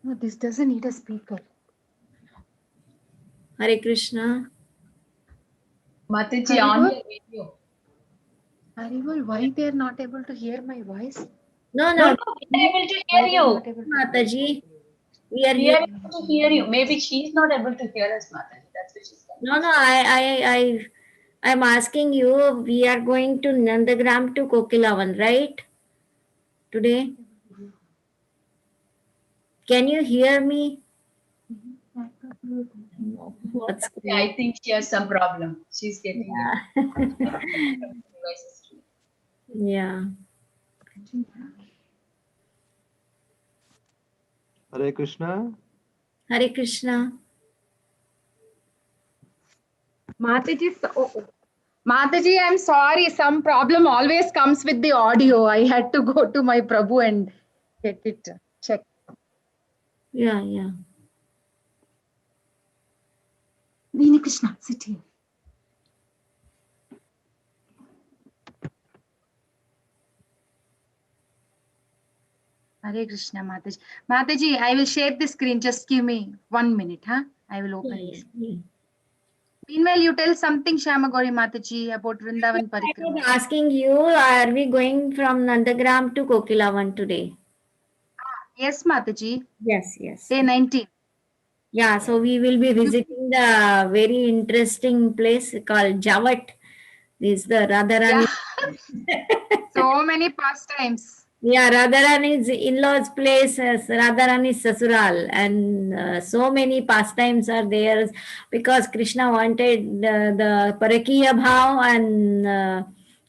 No, this doesn't need a speaker. Hare Krishna. Mataji, on your radio. Haribol, why they are not able to hear my voice? No, No, they're able to hear you. Not able to Mataji. We are We are able to hear you. Maybe she's not able to hear us, Mataji. That's what she's saying. I'm asking you, we are going to Nandagram to Kokilavan, right? Today. Can you hear me? No. What's Yeah, I think she has some problem. She's getting Yeah. Hare Krishna. Hare Krishna. Mataji, I'm sorry. Some problem always comes with the audio. I had to go to my Prabhu and get it checked. Yeah. Veeni Krishna, sit here. Hare Krishna, Mataji. Mataji, I will share the screen. Just give me 1 minute, huh? I will open this. Yeah. Meanwhile, you tell something, Shamagauri Mataji, about Vrindavan I Parikrama. was asking you, are we going from Nandagram to Kokilavan today? Yes, Mataji. Yes. Day 19. Yeah, so we will be visiting the very interesting place called Jawat. This is the Radharani. Yeah. So many pastimes. Yeah, Radharani's in-laws' place, Radharani's Sasural, and so many pastimes are there because Krishna wanted the Parakiya Bhav, and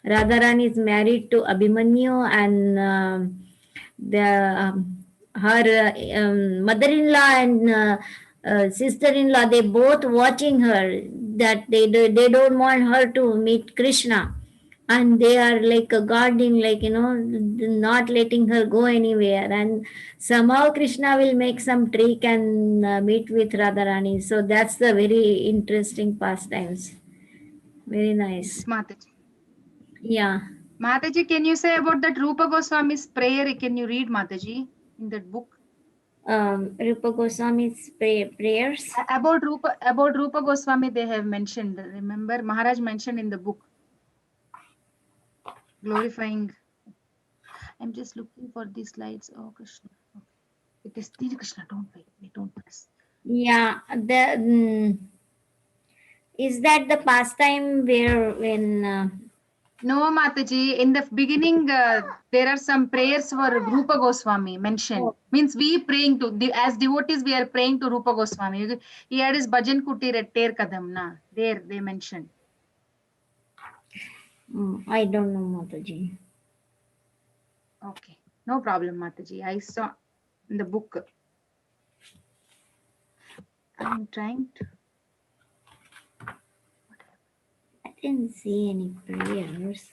Radharani is married to Abhimanyu, and her mother-in-law and sister-in-law, they both watching her, that they don't want her to meet Krishna, and they are like guarding, like, not letting her go anywhere, and somehow Krishna will make some trick and meet with Radharani. So that's the very interesting pastimes. Very nice. Yes, Mataji. Yeah. Mataji, can you say about that Rupa Goswami's prayer? Can you read, Mataji, in that book? Rupa Goswami's prayers. About Rupa Goswami, they have mentioned. Remember, Maharaj mentioned in the book. Glorifying. I'm just looking for these slides. Oh, Krishna. Okay. It is Krishna. Don't wait. We don't press. Yeah. Is that the pastime where when? No, Mataji. In the beginning, there are some prayers for Rupa Goswami mentioned. Oh. Means we praying to, as devotees, we are praying to Rupa Goswami. He had his bhajan kutir at Ter Kadam, na. There they mentioned. I don't know, Mataji. Okay, no problem, Mataji. I saw in the book. I'm trying to. I didn't see any prayers.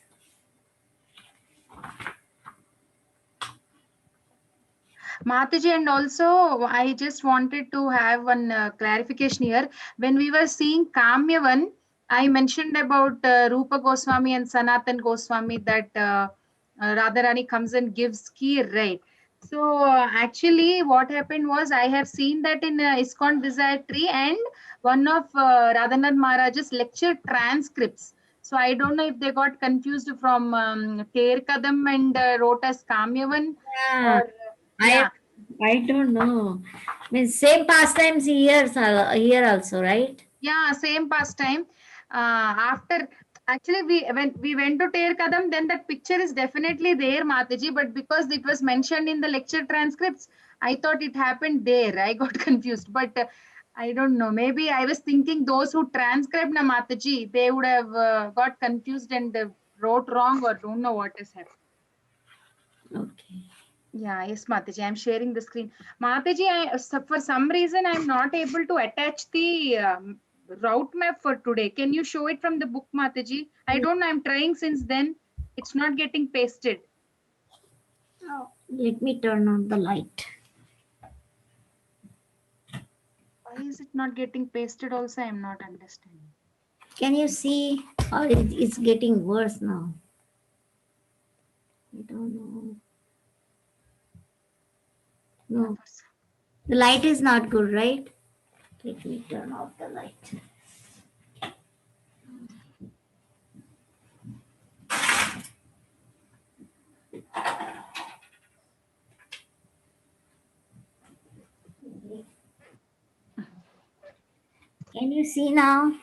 Mataji, and also I just wanted to have one clarification here. When we were seeing Kamyavan, I mentioned about Rupa Goswami and Sanatan Goswami that Radharani comes and gives kheer, right? So actually what happened was, I have seen that in ISKCON Desire Tree and one of Radhanath Maharaj's lecture transcripts. So I don't know if they got confused from Ter Kadam and wrote as Kamyavan. Yeah. Or, yeah. I don't know. Means same pastimes here also, right? Yeah, same pastime. After actually when we went to Ter Kadam, then that picture is definitely there, Mataji. But because it was mentioned in the lecture transcripts, I thought it happened there. I got confused. But I don't know. Maybe I was thinking those who transcribed na Mataji, they would have got confused and wrote wrong, or don't know what has happened. Okay. Yeah, yes, Mataji, I'm sharing the screen. Mataji, for some reason, I'm not able to attach the route map for today. Can you show it from the book, Mataji? I don't know, I'm trying since then. It's not getting pasted. Oh, let me turn on the light. Why is it not getting pasted also? I'm not understanding. Can you see? Or it's getting worse now? I don't know. No. The light is not good, right? Let me turn off the light. Can you see now?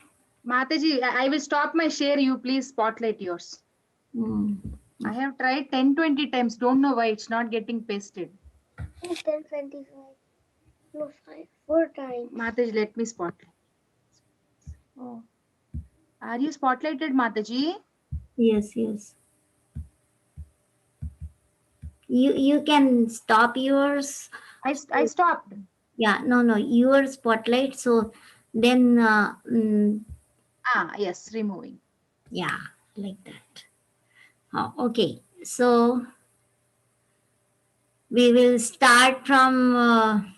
Mataji, I will stop my share. You please spotlight yours. I have tried 10-20 times. Don't know why it's not getting pasted. 10-25. No, 4 times. Mataji, let me spotlight. Oh. Are you spotlighted, Mataji? Yes, yes. You can stop yours. I stopped. Yeah, no, your spotlight. So then, yes, removing. Yeah, like that. Okay, so we will start from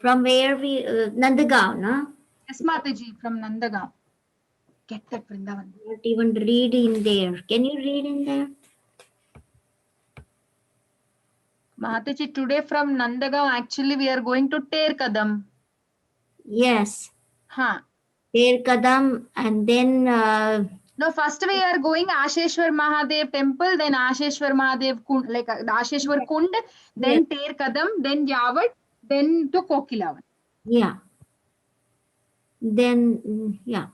from where we Nandagaon, no? Yes, Mataji, from Nandagaon. Get that Vrindavan. Not even read in there. Can you read in there? Mataji, today from Nandagaon, actually we are going to Ter Kadam. Yes. Huh. Ter Kadam, and then no, first we are going Asheshwar Mahadev temple, then Asheshwar Mahadev Kund, like Asheshwar Kund, then Ter Kadam, then Yavat, then to Kokilavan. Yeah. Then yeah.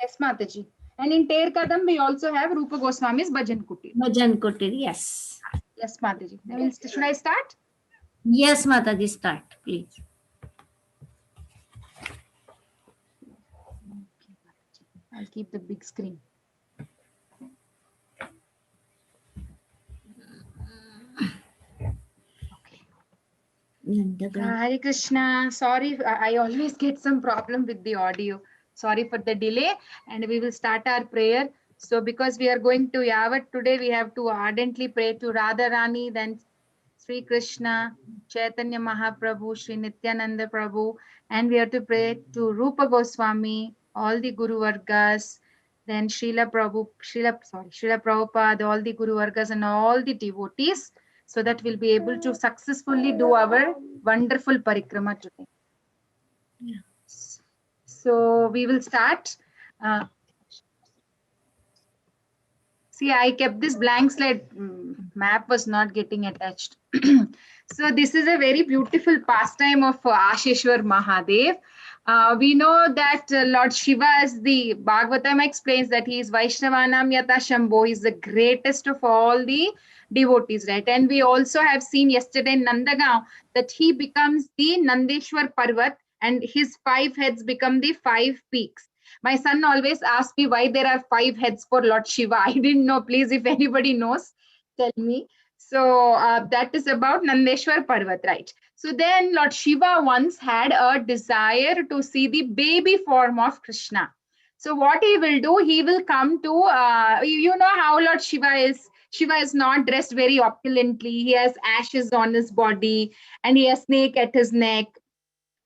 Yes, Mataji. And in Ter Kadam, we also have Rupa Goswami's Bhajan Kutir. Bhajan Kutir, yes. Yes, Mataji. Should I start? Yes, Mataji, start, please. I'll keep the big screen. Hare Krishna. Sorry, I always get some problem with the audio. Sorry for the delay, and we will start our prayer. So because we are going to Yavat today, we have to ardently pray to Radharani, then Sri Krishna, Chaitanya Mahaprabhu, Sri Nityananda Prabhu, and we have to pray to Rupa Goswami, all the Guru Vargas, then Srila Prabhupada, all the Guru Vargas and all the devotees, so that we'll be able to successfully do our wonderful parikrama today. Yeah. So we will start. See, I kept this blank slide. Map was not getting attached. So this is a very beautiful pastime of Asheshwar Mahadev. We know that Lord Shiva, as the Bhagavatam explains, that he is Vaishnavanam Yata Shambho. He is the greatest of all the devotees, right? And we also have seen yesterday in Nandagaon that he becomes the Nandeshwar Parvat, and his 5 heads become the 5 peaks. My son always asks me why there are 5 heads for Lord Shiva. I didn't know. Please, if anybody knows, tell me. So that is about Nandeshwar Parvat, right? So then Lord Shiva once had a desire to see the baby form of Krishna. So what he will do, he will come to, you know how Lord Shiva is. Shiva is not dressed very opulently. He has ashes on his body and he has snake at his neck,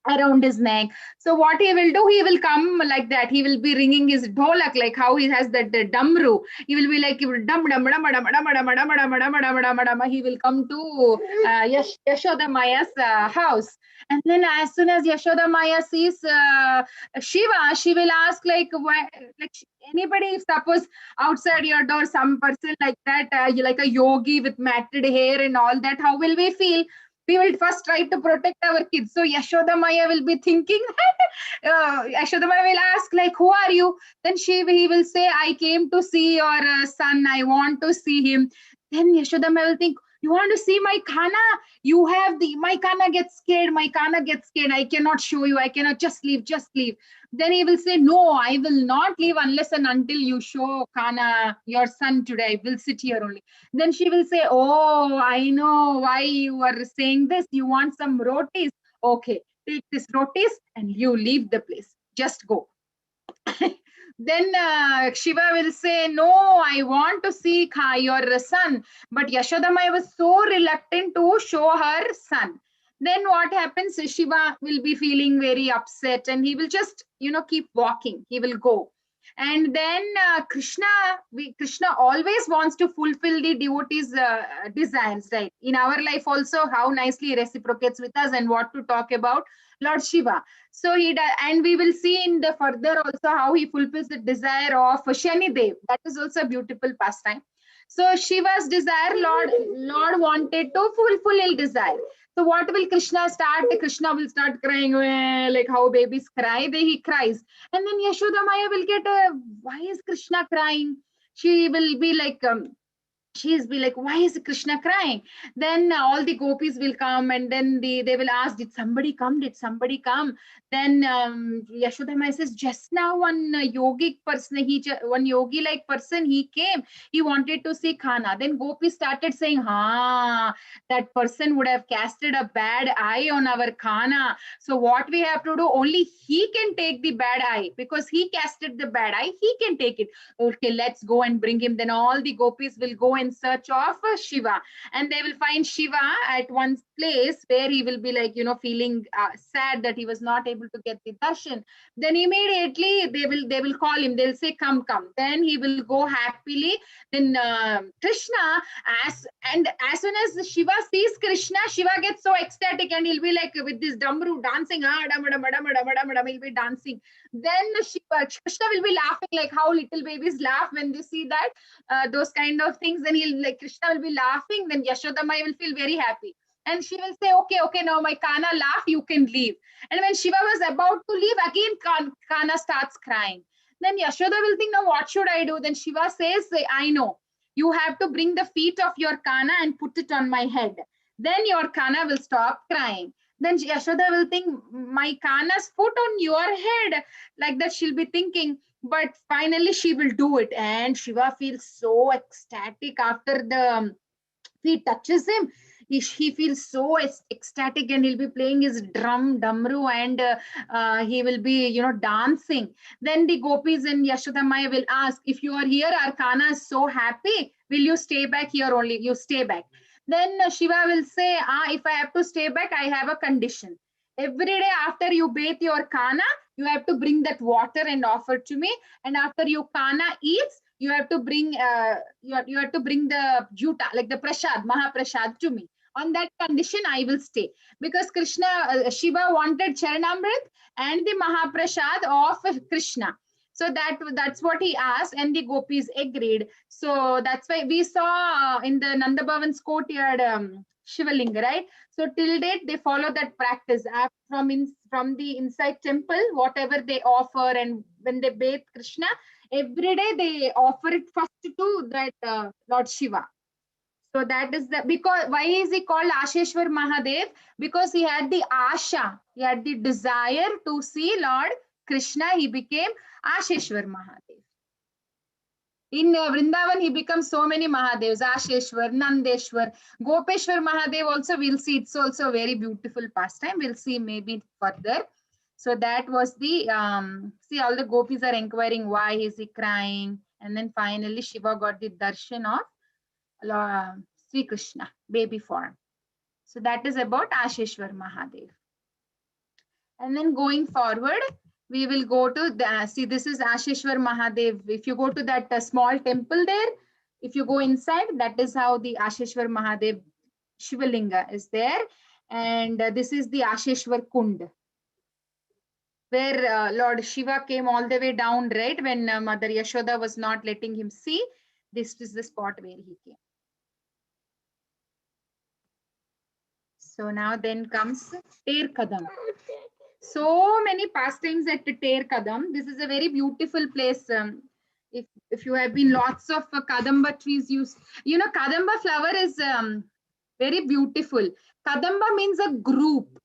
around his neck. So what he will do, he will come like that. He will be ringing his dholak, like how he has that damru. He will be like, he will dum dum dum dum dum dum dum dum dum dum dum. He will come to Yashoda Maya's house. And then as soon as Yashoda Maya sees Shiva, she will ask like, why, like anybody, if suppose outside your door some person like that, like a yogi with matted hair and all that, how will we feel? We will first try to protect our kids. So Yashoda Maya will be thinking that Yashoda Maya will ask like, who are you? Then he will say, I came to see your son. I want to see him. Then Yashoda Maya will think, you want to see my Kana? You have my Kana gets scared. My Kana gets scared. I cannot show you. I cannot, just leave, just leave. Then he will say, no, I will not leave unless and until you show Kana, your son today. I will sit here only. Then she will say, oh, I know why you are saying this. You want some rotis. Okay, take this rotis and you leave the place. Just go. Then Shiva will say, no, I want to see your son. But Yashoda Maya was so reluctant to show her son. Then what happens? Shiva will be feeling very upset and he will just, keep walking. He will go. And then Krishna always wants to fulfill the devotees' desires, right? In our life also, how nicely he reciprocates with us, and what to talk about Lord Shiva. So he does, and we will see in the further also how he fulfills the desire of Shani Dev. That is also a beautiful pastime. So Shiva's desire, Lord wanted to fulfill desire. So what will Krishna start? Krishna will start crying, like how babies cry. Then he cries. And then Yashoda Maya will get, why is Krishna crying? She will be like, why is Krishna crying? Then all the gopis will come, and then they will ask, did somebody come? Did somebody come? Then Yashoda Maya says, just now one yogic person, one yogi like person, he came. He wanted to see Khana. Then gopis started saying, that person would have casted a bad eye on our Khana. So what we have to do, only he can take the bad eye, because he casted the bad eye, he can take it. Okay, let's go and bring him. Then all the gopis will go in search of Shiva, and they will find Shiva at one place where he will be like, feeling sad that he was not able to get the darshan. Then immediately they will call him. They'll say, come. Then he will go happily. Then Krishna, as soon as Shiva sees Krishna, Shiva gets so ecstatic, and he'll be like with this damru dancing, he'll be dancing. Then Krishna will be laughing like how little babies laugh when they see that those kind of things. Then Krishna will be laughing. Then Yashoda Maya will feel very happy, and she will say, okay, now my Kana laugh, you can leave. And when Shiva was about to leave, again Kana starts crying. Then Yashoda will think, now what should I do? Then Shiva says, I know. You have to bring the feet of your Kana and put it on my head. Then your Kana will stop crying. Then Yashoda will think, my Kana's foot on your head. Like that, she'll be thinking. but finally she will do it, and Shiva feels so ecstatic after the he touches him. He feels so ecstatic, and he'll be playing his damru, and he will be, dancing. Then the gopis and Yashodamaya will ask, if you are here, our Kana is so happy, will you stay back here only? You stay back. Then Shiva will say, if I have to stay back, I have a condition. Every day after you bathe your Kana, you have to bring that water and offer to me. And after your Kana eats, you have to bring you have to bring the juta, like the prasad, Mahaprasad, to me. On that condition, I will stay. Because Shiva wanted Charanamrit and the Mahaprasad of Krishna. So that's what he asked, and the gopis agreed. So that's why we saw in the Nanda Bhavan's courtyard Shivalinga, right? So till date, they follow that practice. From the inside temple, whatever they offer, and when they bathe Krishna, every day they offer it first to that Lord Shiva. So that is because why is he called Asheshwar Mahadev? Because he had the asha, he had the desire to see Lord Krishna. He became Asheshwar Mahadev. In Vrindavan, he becomes so many Mahadevs: Asheshwar, Nandeshwar, Gopeshwar Mahadev. Also, we'll see. It's also a very beautiful pastime. We'll see maybe further. So that was the see, all the gopis are inquiring why is he crying, and then finally Shiva got the darshan of Sri Krishna, baby form. So that is about Asheshwar Mahadev. And then going forward, we will go to see, this is Asheshwar Mahadev. If you go to that small temple there, if you go inside, that is how the Asheshwar Mahadev Shivalinga is there. And this is the Asheshwar Kund, where Lord Shiva came all the way down, right? When Mother Yashoda was not letting him see, this is the spot where he came. So now then comes Ter Kadam. So many pastimes at Ter Kadam. This is a very beautiful place. If you have been, lots of Kadamba trees used. Kadamba flower is very beautiful. Kadamba means a group.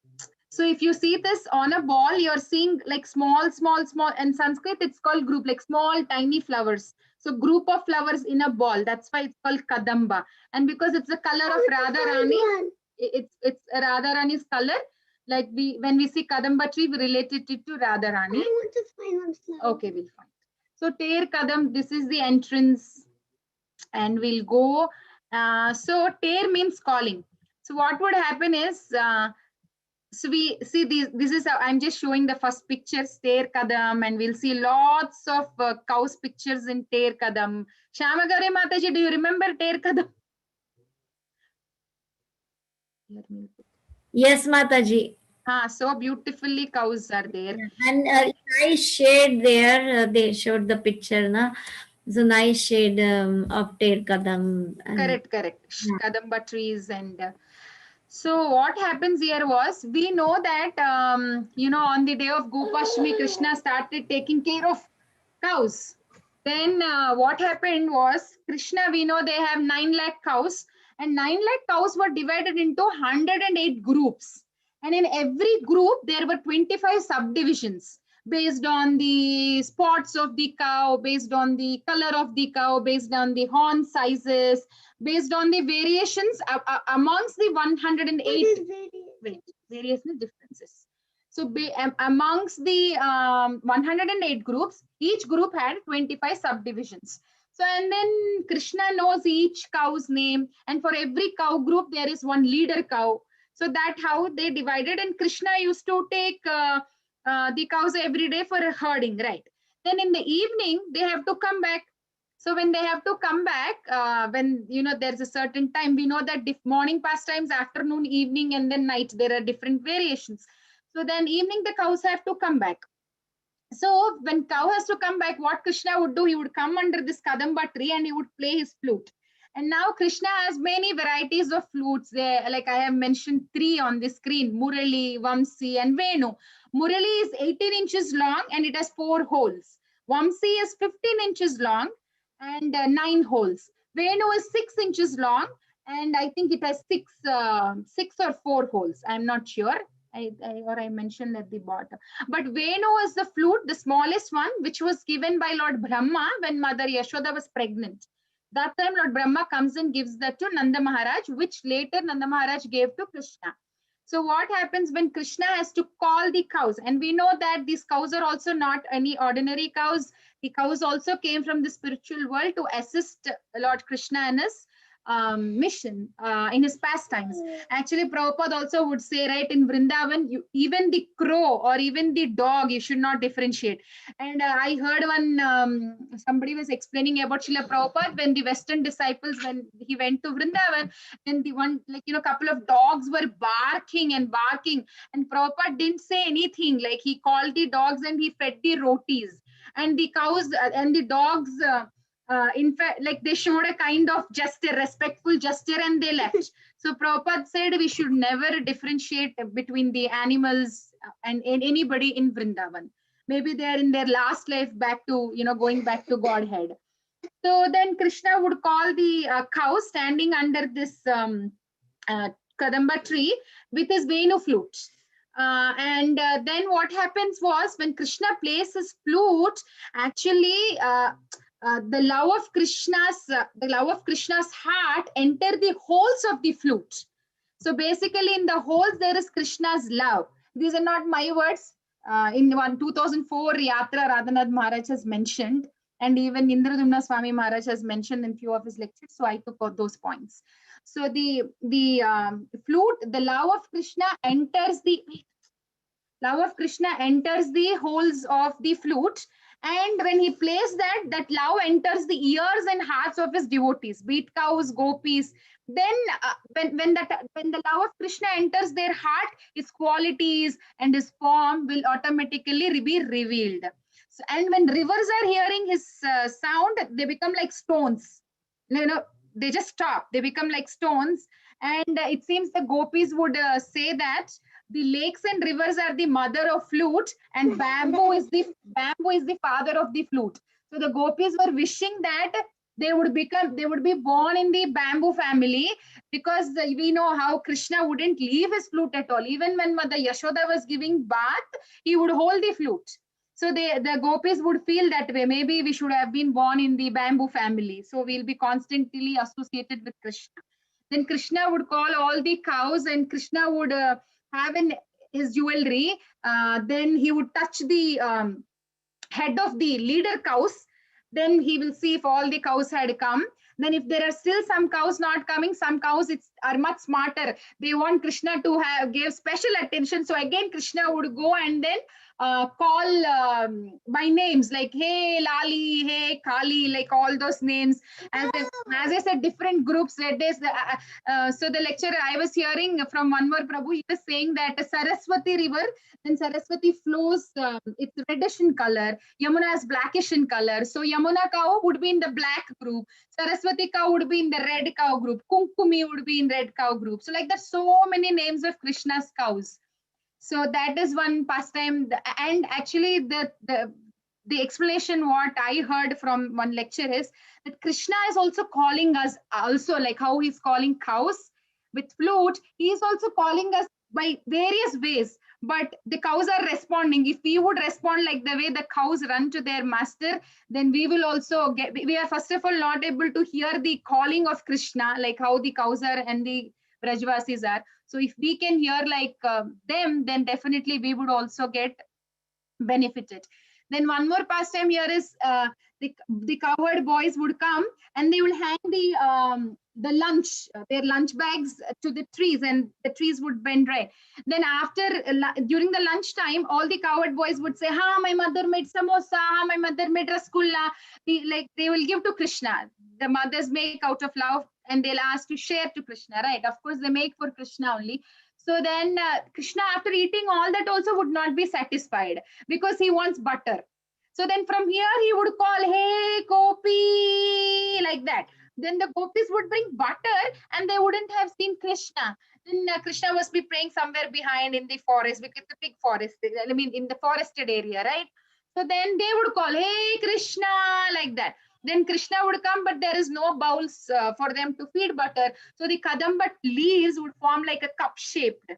So if you see this on a ball, you're seeing like small. In Sanskrit, it's called group, like small, tiny flowers. So group of flowers in a ball. That's why it's called Kadamba. And because it's the color of Radharani, it's Radharani's color. Like when we see Kadamba tree, we relate it to Radharani. I want to find one flower. Okay, we'll find. So Ter Kadam, this is the entrance, and we'll go. So Ter means calling. So what would happen is, so we see this is how I'm just showing the first picture, Ter Kadam, and we'll see lots of cows pictures in Ter Kadam. Shamagare Mataji, do you remember Ter Kadam? Yes, Mataji. So beautifully cows are there. And nice shade there. They showed the picture, na? So nice shade of Ter Kadam. Correct. Kadamba trees. And so what happens here was, we know that, on the day of Gopashtami, Krishna started taking care of cows. Then what happened was, Krishna, we know they have 9 lakh cows, and 9 lakh cows were divided into 108 groups. And in every group, there were 25 subdivisions based on the spots of the cow, based on the color of the cow, based on the horn sizes, based on the variations amongst the 108. Various differences. So amongst the 108 groups, each group had 25 subdivisions. So, and then Krishna knows each cow's name, and for every cow group, there is one leader cow. So that's how they divided, and Krishna used to take the cows every day for herding, right? Then in the evening, they have to come back. So when they have to come back, when there's a certain time, we know that morning pastimes, afternoon, evening, and then night, there are different variations. So then evening, the cows have to come back. So when cow has to come back, what Krishna would do, he would come under this Kadamba tree and he would play his flute. And now Krishna has many varieties of flutes. Like I have mentioned 3 on the screen: Murali, Vamsi, and Venu. Murali is 18 inches long and it has 4 holes. Vamsi is 15 inches long and 9 holes. Venu is 6 inches long and I think it has 6 or 4 holes. I'm not sure. I mentioned at the bottom. But Venu is the flute, the smallest one, which was given by Lord Brahma when Mother Yashoda was pregnant. That time Lord Brahma comes and gives that to Nanda Maharaj, which later Nanda Maharaj gave to Krishna. So what happens when Krishna has to call the cows? And we know that these cows are also not any ordinary cows. The cows also came from the spiritual world to assist Lord Krishna in his mission, in his pastimes. Actually, Prabhupada also would say, right, in Vrindavan, even the crow or even the dog, you should not differentiate. And I heard somebody was explaining about Srila Prabhupada when the Western disciples, when he went to Vrindavan, then the one, couple of dogs were barking, and Prabhupada didn't say anything. Like, he called the dogs and he fed the rotis. And the cows and the dogs, in fact, like, they showed a kind of gesture, respectful gesture, and they left. So Prabhupada said we should never differentiate between the animals and anybody in Vrindavan. Maybe they are in their last life back to, going back to Godhead. So then Krishna would call the cow standing under this Kadamba tree with his Venu flute. And then what happens was, when Krishna plays his flute, actually the love of Krishna's heart enter the holes of the flute. So basically, in the holes there is Krishna's love. These are not my words. In 2004 Yatra, Radhanath Maharaj has mentioned, and even Indradumna Swami Maharaj has mentioned in few of his lectures. So I took out those points. So the flute, the love of Krishna enters the holes of the flute, and when he plays that love enters the ears and hearts of his devotees, be it cows, gopis. Then when the love of Krishna enters their heart, his qualities and his form will automatically be revealed. So, and when rivers are hearing his sound, they become like stones. They just stop. They become like stones. And it seems the gopis would say that the lakes and rivers are the mother of flute, and bamboo is the father of the flute. So the gopis were wishing that they would be born in the bamboo family, because we know how Krishna wouldn't leave his flute at all. Even when Mother Yashoda was giving bath, he would hold the flute. So the gopis would feel that way. Maybe we should have been born in the bamboo family, so we'll be constantly associated with Krishna. Then Krishna would call all the cows, and Krishna would have his jewelry. Then he would touch the head of the leader cows. Then he will see if all the cows had come. Then if there are still some cows not coming, some cows are much smarter. They want Krishna to give special attention. So again, Krishna would go and then call by names, like, hey Lali, hey Kali, like all those names. As I said, different groups. So the lecture I was hearing from one more Prabhu, he was saying that Saraswati river, then Saraswati flows, it's reddish in color. Yamuna is blackish in color. So Yamuna cow would be in the black group. Saraswati cow would be in the red cow group. Kunkumi would be in red cow group. So like there's so many names of Krishna's cows. So that is one pastime. And actually the explanation what I heard from one lecture is that Krishna is also calling us, also like how he's calling cows with flute, he is also calling us by various ways. But the cows are responding. If we would respond like the way the cows run to their master, then we will also we are first of all not able to hear the calling of Krishna, like how the cows are and the Brajvasis are. So if we can hear like them, then definitely we would also get benefited. Then one more pastime here is the cowherd boys would come and they will hang the lunch, their lunch bags to the trees, and the trees would bend right. Then during the lunch time, all the cowherd boys would say, "Ha, my mother made samosa. Ha, my mother made rasgulla." They will give to Krishna. The mothers make out of love, and they'll ask to share to Krishna, right? Of course, they make for Krishna only. So then Krishna, after eating all that, also would not be satisfied because he wants butter. So then from here, he would call, "Hey, Gopi," like that. Then the gopis would bring butter and they wouldn't have seen Krishna. Then Krishna must be praying somewhere behind in the forest, because it's a big forest, I mean, in the forested area, right? So then they would call, "Hey, Krishna," like that. Then Krishna would come, but there is no bowls for them to feed butter. So the kadamba leaves would form like a cup shaped.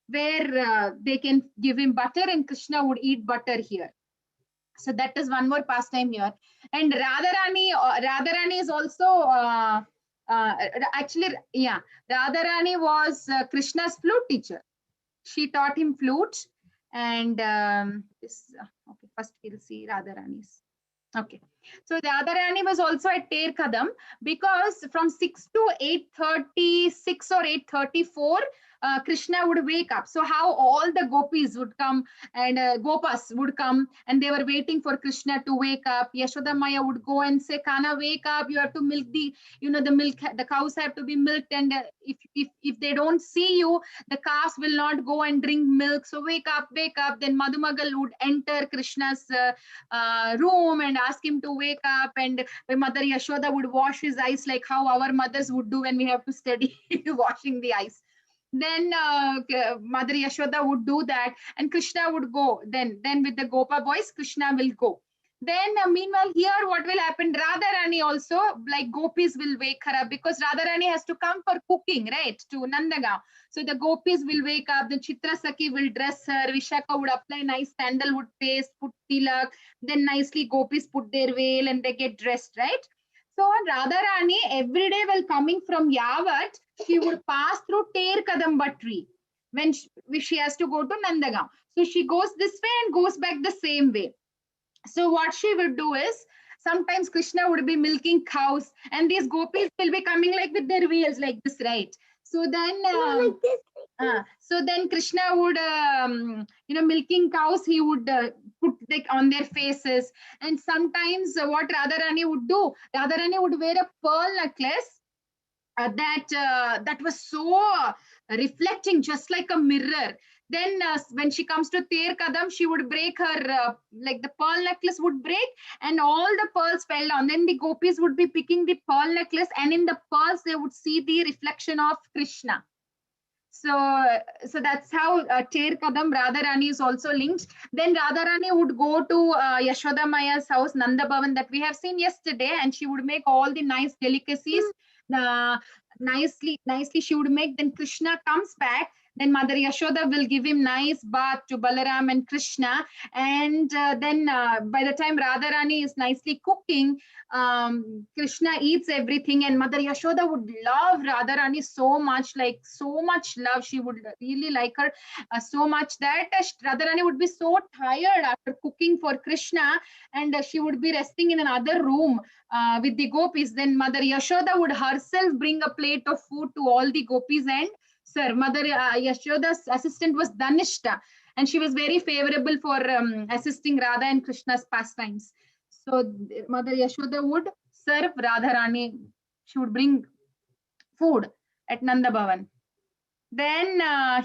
where they can give him butter and Krishna would eat butter here. So that is one more pastime here. And Radharani is also actually, yeah, Radharani was Krishna's flute teacher. She taught him flute. And okay, first we'll see Radharani's. Okay, so the Radharani was also at Ter Kadam, because from 6 to 8:36 or 8:34, Krishna would wake up. So how all the gopis would come and gopas would come, and they were waiting for Krishna to wake up. Yashoda Maya would go and say, Kana, wake up, you have to milk the, the milk, the cows have to be milked, and if they don't see you, the calves will not go and drink milk. So wake up, wake up. Then Madhumagal would enter Krishna's room and ask him to wake up, and Mother Yashoda would wash his eyes like how our mothers would do when we have to study washing the eyes. Then Mother Yashoda would do that, and Krishna would go. Then with the Gopa boys, Krishna will go. Then meanwhile here what will happen, Radharani also, like gopis will wake her up, because Radharani has to come for cooking, right, to Nandagaon. So the gopis will wake up, the Chitrasakhi will dress her, Vishaka would apply nice sandalwood paste, put tilak, then nicely gopis put their veil and they get dressed, right? So Radharani every day while coming from Yavat, she would pass through Ter Kadamba tree when she has to go to Nandagaon. So she goes this way and goes back the same way. So what she would do is, sometimes Krishna would be milking cows, and these gopis will be coming like with their wheels like this, right? So then, so then Krishna would, milking cows, he would put like on their faces. And sometimes what Radharani would do, Radharani would wear a pearl necklace that was so reflecting, just like a mirror. Then when she comes to Ter Kadam, she would break her, like the pearl necklace would break and all the pearls fell down. Then the gopis would be picking the pearl necklace, and in the pearls they would see the reflection of Krishna. So that's how Ter Kadam Radharani is also linked. Then Radharani would go to Yashoda Maya's house, Nanda Bhavan, that we have seen yesterday, and she would make all the nice delicacies. Nicely she would make. Then Krishna comes back. Then Mother Yashoda will give him nice bath to Balaram and Krishna. And then by the time Radharani is nicely cooking, Krishna eats everything, and Mother Yashoda would love Radharani so much, like so much love. She would really like her so much that Radharani would be so tired after cooking for Krishna, and she would be resting in another room with the gopis. Then Mother Yashoda would herself bring a plate of food to all the gopis and sir. Mother Yashoda's assistant was Dhanishta, and she was very favorable for assisting Radha and Krishna's pastimes. So Mother Yashoda would serve Radharani. She would bring food at Nanda Bhavan. Then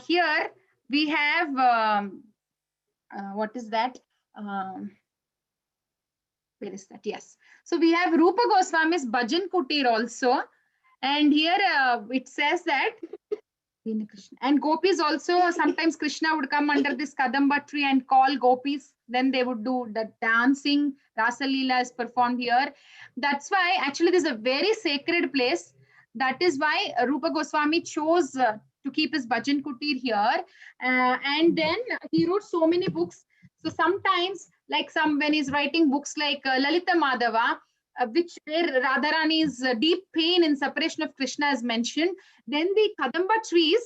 here we have, what is that? Where is that? Yes. So we have Rupa Goswami's Bhajan Kutir also. And here it says that, and gopis also, sometimes Krishna would come under this Kadamba tree and call gopis. Then they would do the dancing. Rasa Leela is performed here. That's why actually this is a very sacred place. That is why Rupa Goswami chose to keep his Bhajan Kutir here. And then he wrote so many books. So sometimes, like when he's writing books like Lalita Madhava, where Radharani's deep pain in separation of Krishna is mentioned, then the Kadamba trees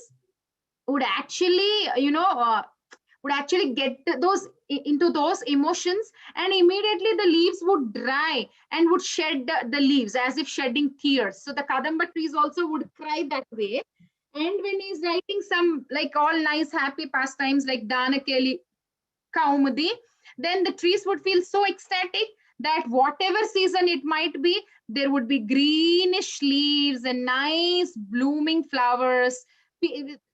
would actually, would actually get those into those emotions, and immediately the leaves would dry and would shed the leaves as if shedding tears. So the Kadamba trees also would cry that way. And when he's writing some like all nice happy pastimes like Danakeli Kaumudi, then the trees would feel so ecstatic that whatever season it might be, there would be greenish leaves and nice blooming flowers,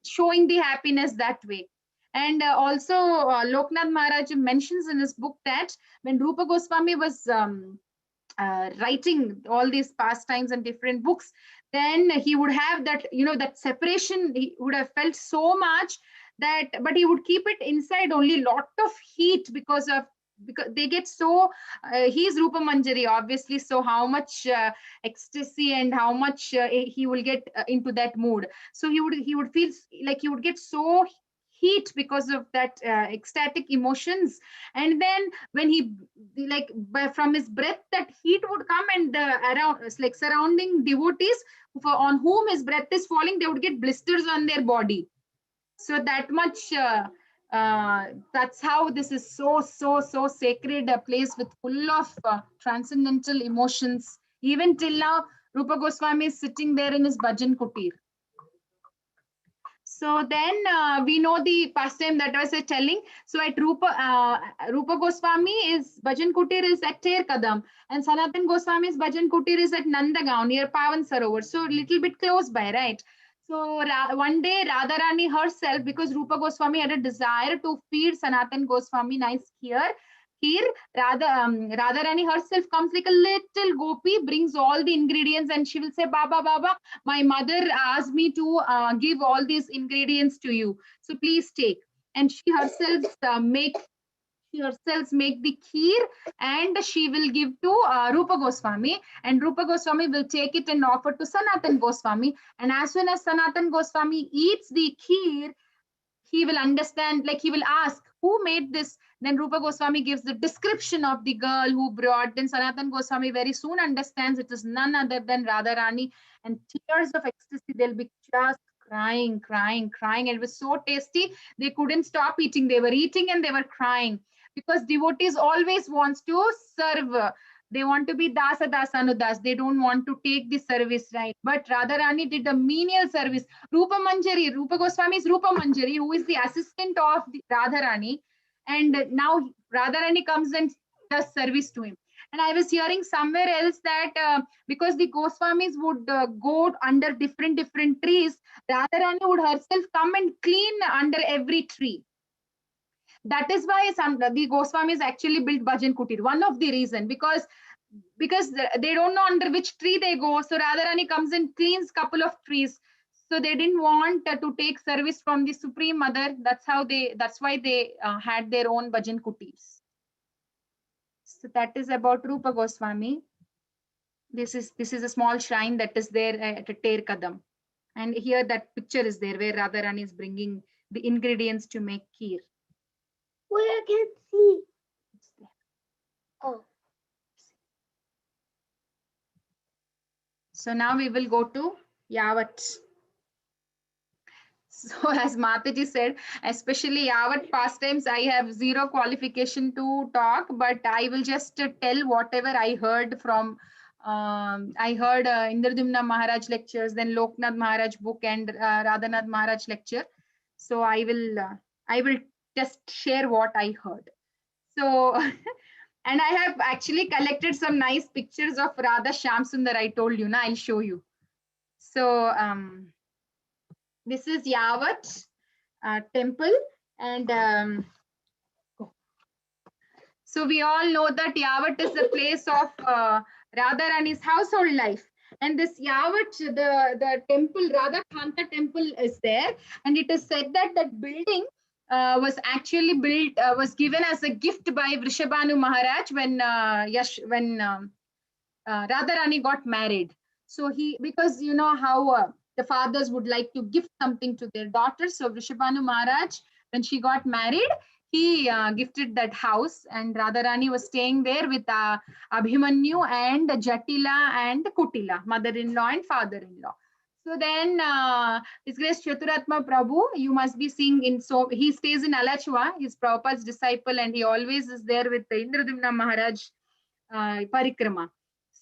showing the happiness that way. And also Loknath Maharaj mentions in his book that when Rupa Goswami was writing all these pastimes and different books, then he would have that, that separation, he would have felt so much that, but he would keep it inside only, lot of heat because they get so, he's Rupa Manjari, obviously, so how much ecstasy and how much he will get into that mood. So he would feel like he would get so heat because of that ecstatic emotions. And then when he from his breath, that heat would come, and around like surrounding devotees on whom his breath is falling, they would get blisters on their body. So that much that's how this is so sacred, a place with full of transcendental emotions. Even till now, Rupa Goswami is sitting there in his bhajan kutir. So then we know the pastime that I was telling. So at Rupa Goswami is bhajan kutir is at Ter Kadam, and Sanatan Goswami's bhajan kutir is at Nandagaon near Pavan Sarovar. So a little bit close by, right? So one day Radharani herself, because Rupa Goswami had a desire to feed Sanatan Goswami nice kheer, Radharani herself comes like a little gopi, brings all the ingredients, and she will say, Baba, Baba, my mother asked me to give all these ingredients to you, so please take. And she herself make the kheer, and she will give to Rupa Goswami, and Rupa Goswami will take it and offer to Sanatan Goswami. And as soon as Sanatan Goswami eats the kheer, he will understand, like he will ask, who made this? Then Rupa Goswami gives the description of the girl who brought. Then Sanatan Goswami very soon understands it is none other than Radharani, and tears of ecstasy, they'll be just crying. It was so tasty, they couldn't stop eating. They were eating and they were crying, because devotees always wants to serve. They want to be dasa dasanudas. They don't want to take the service, right? But Radharani did a menial service. Rupa Manjari, Rupa Goswami's Rupa Manjari, who is the assistant of the Radharani, and now Radharani comes and does service to him. And I was hearing somewhere else that because the Goswamis would go under different trees, Radharani would herself come and clean under every tree. That is why the Goswamis actually built Bhajan Kutir. One of the reason, because they don't know under which tree they go. So Radharani comes and cleans couple of trees. So they didn't want to take service from the Supreme Mother. That's why they had their own Bhajan Kutirs. So that is about Rupa Goswami. This is a small shrine that is there at Ter Kadam. And here that picture is there where Radharani is bringing the ingredients to make kheer. Where I can see. It's there. Oh. So now we will go to Yavat. So as Mataji said, especially Yavat pastimes, I have zero qualification to talk, but I will just tell whatever I heard from, Indradumna Maharaj lectures, then Loknath Maharaj book, and Radhanath Maharaj lecture. So I will just share what I heard. So, and I have actually collected some nice pictures of Radha Shyam Sundar. I told you, I'll show you. So this is Yavat temple, and so we all know that Yavat is the place of Radharani's household life. And this Yavat, the temple, Radha Kanta temple is there, and it is said that that building was actually built, was given as a gift by Vrishabhanu Maharaj when Radharani got married. So because you know how the fathers would like to gift something to their daughters. So Vrishabhanu Maharaj, when she got married, he gifted that house, and Radharani was staying there with Abhimanyu and Jatila and Kutila, mother-in-law and father-in-law. So then His Grace Chaturatma Prabhu, you must be seeing so he stays in Alachua, he's Prabhupada's disciple, and he always is there with the Indradumna Maharaj Parikrama.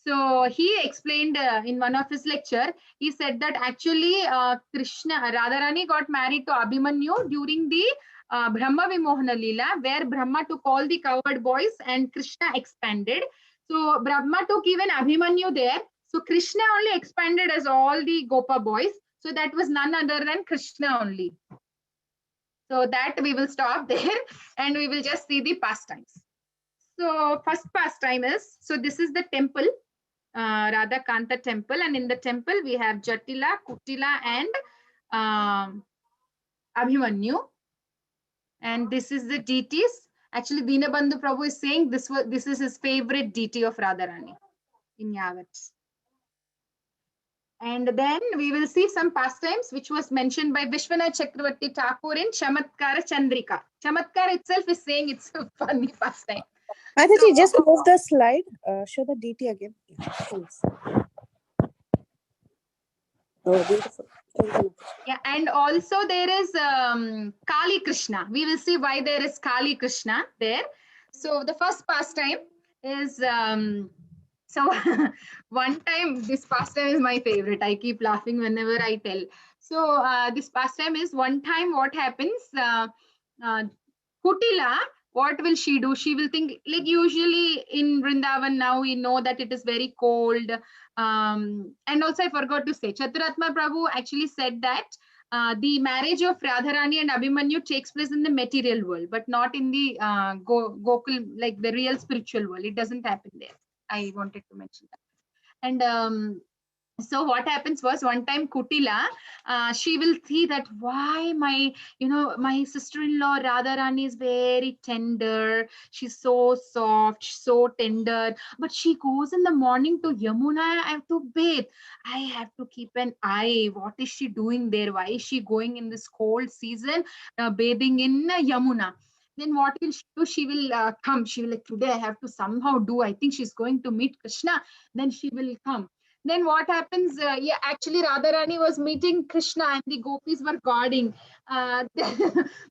So he explained in one of his lecture, he said that actually Radharani got married to Abhimanyu during the Brahma Vimohana Leela, where Brahma took all the cowherd boys and Krishna expanded. So Brahma took even Abhimanyu there. So Krishna only expanded as all the Gopa boys. So that was none other than Krishna only. So that we will stop there and we will just see the pastimes. So first pastime is, so this is the temple, Radha Kanta temple, and in the temple we have Jatila, Kutila and Abhimanyu. And this is the deities. Actually, Dinabandhu Prabhu is saying this is his favorite deity of Radharani in Yavat. And then we will see some pastimes which was mentioned by Vishwanath Chakravarti Thakur in Chamatkara Chandrika. Chamatkar itself is saying it's a funny pastime. Mataji, just move the slide. Show the DT again. Please. Oh, beautiful. Thank you. Yeah, and also there is Kali Krishna. We will see why there is Kali Krishna there. So the first pastime is so one time, this pastime is my favorite. I keep laughing whenever I tell. So this pastime is one time what happens, Kutila, what will she do? She will think, like usually in Vrindavan now we know that it is very cold. And also I forgot to say, Chaturatma Prabhu actually said that the marriage of Radharani and Abhimanyu takes place in the material world, but not in the Gokul, like the real spiritual world. It doesn't happen there. I wanted to mention that. And so what happens was, one time Kutila, she will see that why my sister-in-law Radharani is very tender. She's so soft, so tender. But she goes in the morning to Yamuna. I have to bathe. I have to keep an eye. What is she doing there? Why is she going in this cold season bathing in Yamuna? Then what will she do? She will come. She will like, today I have to somehow do. I think she's going to meet Krishna. Then she will come. Then what happens? Actually Radharani was meeting Krishna and the gopis were guarding.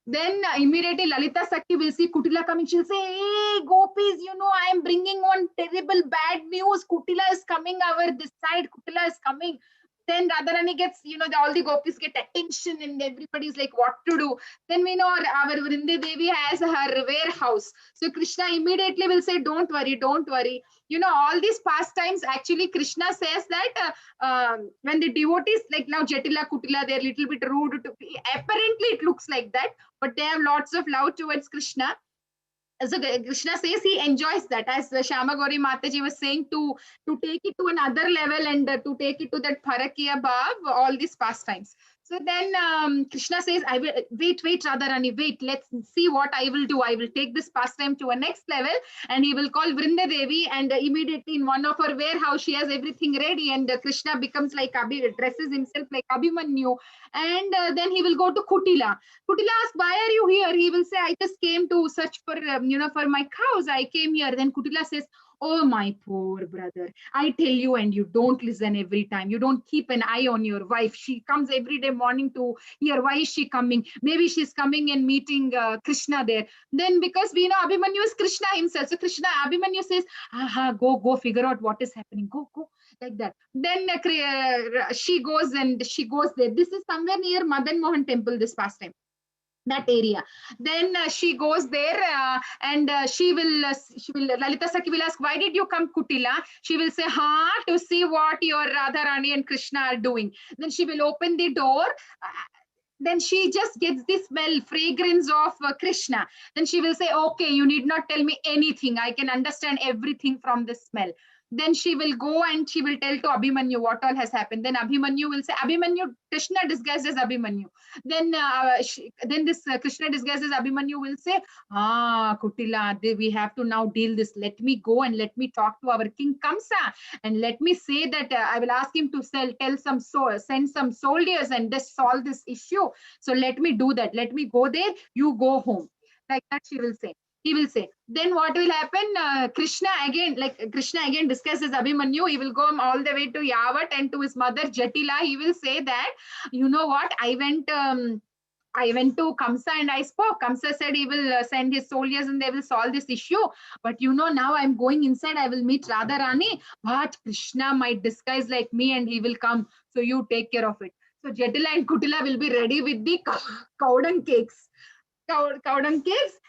Then immediately Lalita Sakhi will see Kutila coming. She'll say, hey gopis, I am bringing one terrible bad news. Kutila is coming over this side. Kutila is coming. Then Radharani gets, all the gopis get attention and everybody's like, what to do? Then we know our Vrinde Devi has her warehouse. So Krishna immediately will say, don't worry, don't worry. All these pastimes, actually Krishna says that when the devotees, like now Jatila, Kutila, they're a little bit rude. Apparently it looks like that, but they have lots of love towards Krishna. So Krishna says he enjoys that, as Shama Gauri Mataji was saying, to take it to another level and to take it to that Parakiya Bhav, all these pastimes. So then Krishna says, I will wait, Radharani, wait, let's see what I will do. I will take this pastime to a next level. And he will call Vrinda Devi, and immediately in one of her warehouse, she has everything ready, and Krishna becomes like dresses himself like Abhimanyu. And then he will go to Kutila. Kutila asks, why are you here? He will say, I just came to search for, for my cows. I came here. Then Kutila says, oh, my poor brother, I tell you, and you don't listen every time. You don't keep an eye on your wife. She comes every day morning to hear, why is she coming? Maybe she's coming and meeting Krishna there. Then because we know Abhimanyu is Krishna himself. So Abhimanyu says, go figure out what is happening. Go, like that. Then she goes there. This is somewhere near Madan Mohan temple, this pastime. That area. Then she goes there and she will Lalita Sakhi will ask, why did you come, Kutila? She will say, to see what your Radharani and Krishna are doing. Then she will open the door. Then she just gets this smell, fragrance of Krishna. Then she will say, okay, you need not tell me anything. I can understand everything from the smell. Then she will go and she will tell to Abhimanyu what all has happened. Then Abhimanyu will say, Abhimanyu, Krishna disguised as Abhimanyu. Then this Krishna disguised as Abhimanyu will say, Kutila, we have to now deal this. Let me go and let me talk to our king Kamsa, and let me say that I will ask him to send some soldiers and just solve this issue. So let me do that. Let me go there. You go home. Like that she will say. He will say. Then what will happen? Krishna again discusses Abhimanyu. He will go all the way to Yavat and to his mother Jatila. He will say that, you know what? I went to Kamsa and I spoke. Kamsa said he will send his soldiers and they will solve this issue. But now I'm going inside. I will meet Radharani. But Krishna might disguise like me and he will come. So you take care of it. So Jatila and Kutila will be ready with the cow dung cakes.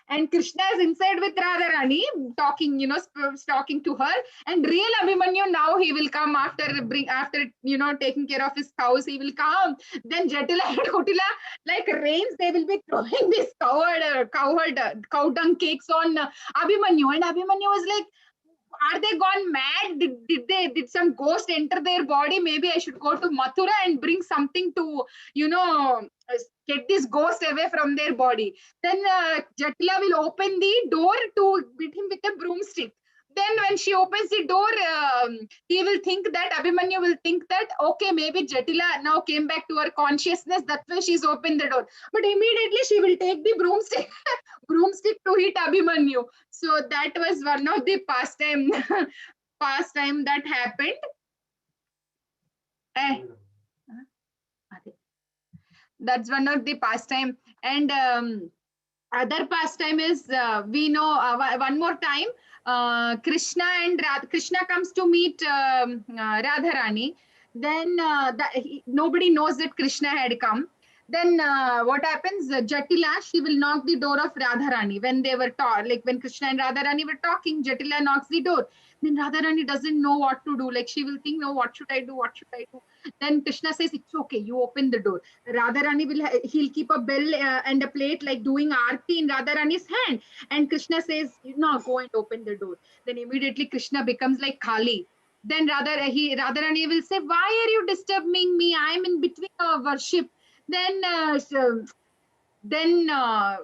And Krishna is inside with Radharani talking, talking to her. And real Abhimanyu, now he will come after taking care of his cows. He will come. Then Jatila and Kutila, like rains, they will be throwing these cow dung cakes on Abhimanyu. And Abhimanyu was like, are they gone mad? Did some ghost enter their body? Maybe I should go to Mathura and bring something to, get this ghost away from their body. Then Jatila will open the door to beat him with a broomstick. Then when she opens the door, he will think that, Abhimanyu will think that, okay, maybe Jatila now came back to her consciousness, that's why she's opened the door. But immediately she will take the broomstick, broomstick to hit Abhimanyu. So that was one of the pastime that happened. That's one of the pastime. And other pastime is, we know one more time, Krishna comes to meet Radharani. Then nobody knows that Krishna had come. Then what happens? Jatila, she will knock the door of Radharani when they were like when Krishna and Radharani were talking. Jatila knocks the door. Then Radharani doesn't know what to do. Like she will think, no, what should I do? What should I do? Then Krishna says, it's okay, you open the door. Radharani he'll keep a bell and a plate like doing aarti in Radharani's hand. And Krishna says, no, go and open the door. Then immediately Krishna becomes like Kali. Then Radharani will say, why are you disturbing me? I'm in between our worship. Then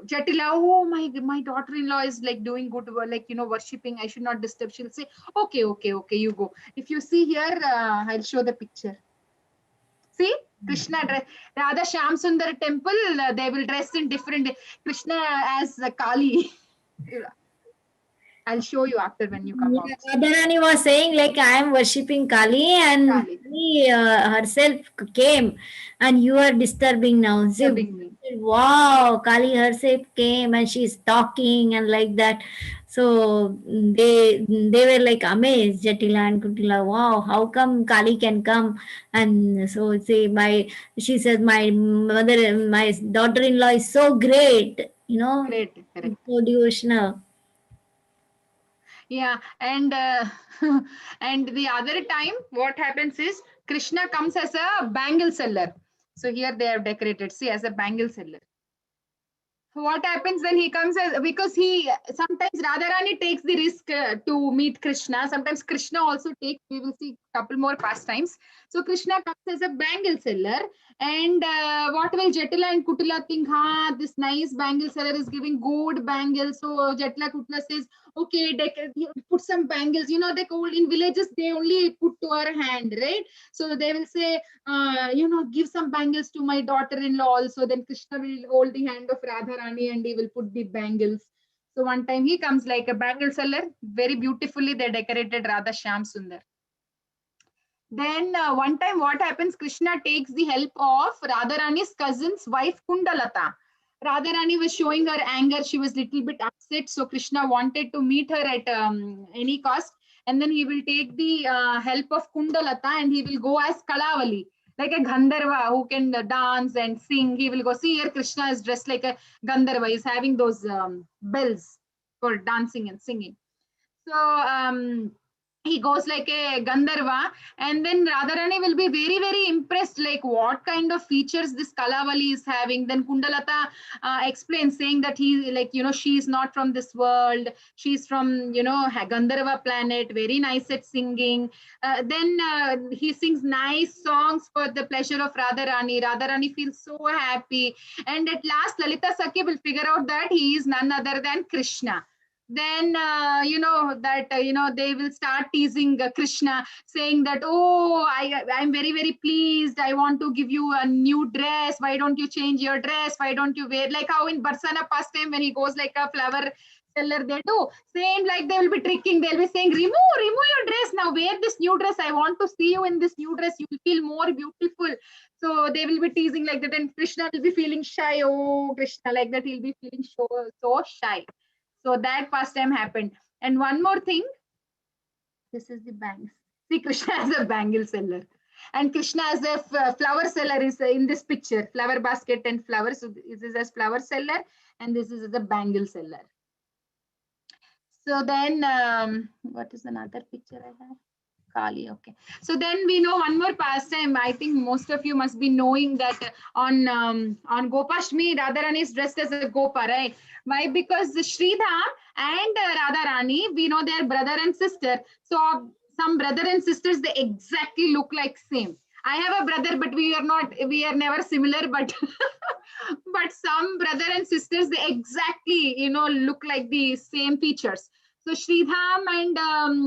Jatila, oh, my daughter-in-law is like doing good work, like, worshipping. I should not disturb. She'll say, okay, you go. If you see here, I'll show the picture. See, Krishna, Radha Shyam Sundar temple, they will dress in different, Krishna as Kali. I'll show you after when you come out. Radharani was saying like, I am worshipping Kali, and Kali herself came and you are disturbing now. Disturbing me. Wow, Kali herself came and she's talking and like that. So they were like amazed, Jatila and Kuntila. Wow, how come Kali can come? And so she says, my daughter-in-law is so great, Great, correct. so devotional. Yeah, and and the other time, what happens is Krishna comes as a bangle seller. So here they have decorated, see, as a bangle seller. What happens when he comes as, because sometimes Radharani takes the risk to meet Krishna. Sometimes Krishna also takes, we will see a couple more pastimes. So Krishna comes as a bangle seller, and what will Jatila and Kutila think? This nice bangle seller is giving good bangles. So Jatila Kutila says, okay, put some bangles. They in villages, they only put to her hand, right? So they will say, give some bangles to my daughter-in-law also. Then Krishna will hold the hand of Radharani and he will put the bangles. So one time he comes like a bangle seller. Very beautifully they decorated Radha Shyam Sundar. Then one time what happens? Krishna takes the help of Radharani's cousin's wife Kundalata. Radharani was showing her anger. She was a little bit upset. So Krishna wanted to meet her at any cost. And then he will take the help of Kundalata and he will go as Kalavali, like a Gandharva who can dance and sing. He will go. See here, Krishna is dressed like a Gandharva. He's having those bells for dancing and singing. So he goes like a Gandharva, and then Radharani will be very, very impressed, like what kind of features this Kalavali is having. Then Kundalata explains, saying that she is not from this world. She's from, Gandharva planet, very nice at singing. Then he sings nice songs for the pleasure of Radharani. Radharani feels so happy. And at last, Lalita Sakhi will figure out that he is none other than Krishna. Then they will start teasing Krishna, saying that, oh, I'm very, very pleased. I want to give you a new dress. Why don't you change your dress? Why don't you wear, like how in Barsana pastime when he goes like a flower seller, they do same, like they will be tricking. They'll be saying, remove your dress now, wear this new dress. I want to see you in this new dress. You will feel more beautiful. So they will be teasing like that, and Krishna will be feeling shy. Oh, Krishna, like that, he'll be feeling so shy. So that pastime happened. And one more thing, this is the bangs. See, Krishna as a bangle seller. And Krishna as a flower seller is in this picture, flower basket and flowers. So this is as flower seller and this is as a bangle seller. So then, what is another picture I have? Kali, okay. So then we know one more pastime. I think most of you must be knowing that on Gopashtami, Radharani is dressed as a Gopa, right? Why? Because the Sridham and Radharani, we know they're brother and sister. So some brother and sisters, they exactly look like same. I have a brother, but we are never similar, but but some brother and sisters, they exactly, look like the same features. So Sridham and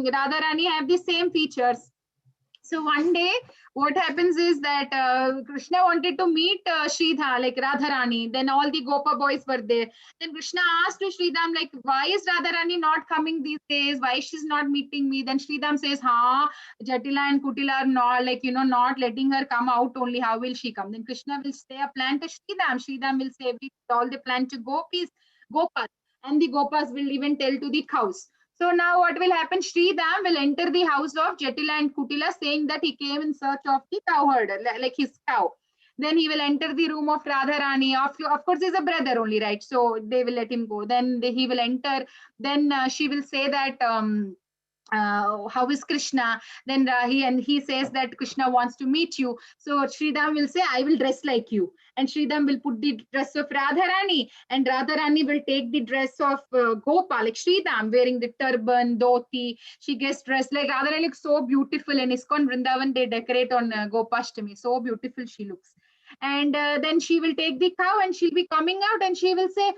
Radharani have the same features. So one day, what happens is that Krishna wanted to meet Sridhar, like Radharani. Then all the Gopa boys were there. Then Krishna asked to Sridham, like, why is Radharani not coming these days? Why she's not meeting me? Then Sridham says, ha, Jatila and Kutila are not, like, not letting her come out only. How will she come? Then Krishna will say a plan to Sridham. Sridham will say all the plan to Gopas. And the Gopas will even tell to the cows. So now what will happen? Sridham will enter the house of Jatila and Kutila saying that he came in search of the cow herder, like his cow. Then he will enter the room of Radharani. Of course, he's a brother only, right? So they will let him go. Then he will enter. Then she will say that, how is Krishna? Then he says that Krishna wants to meet you. So Sridham will say, I will dress like you. And Sridham will put the dress of Radharani, and Radharani will take the dress of Gopal, like Sridham, wearing the turban, dhoti. She gets dressed like Radharani, looks so beautiful. And ISKCON Vrindavan, they decorate on Gopashtami. So beautiful she looks. And then she will take the cow and she'll be coming out and she will say,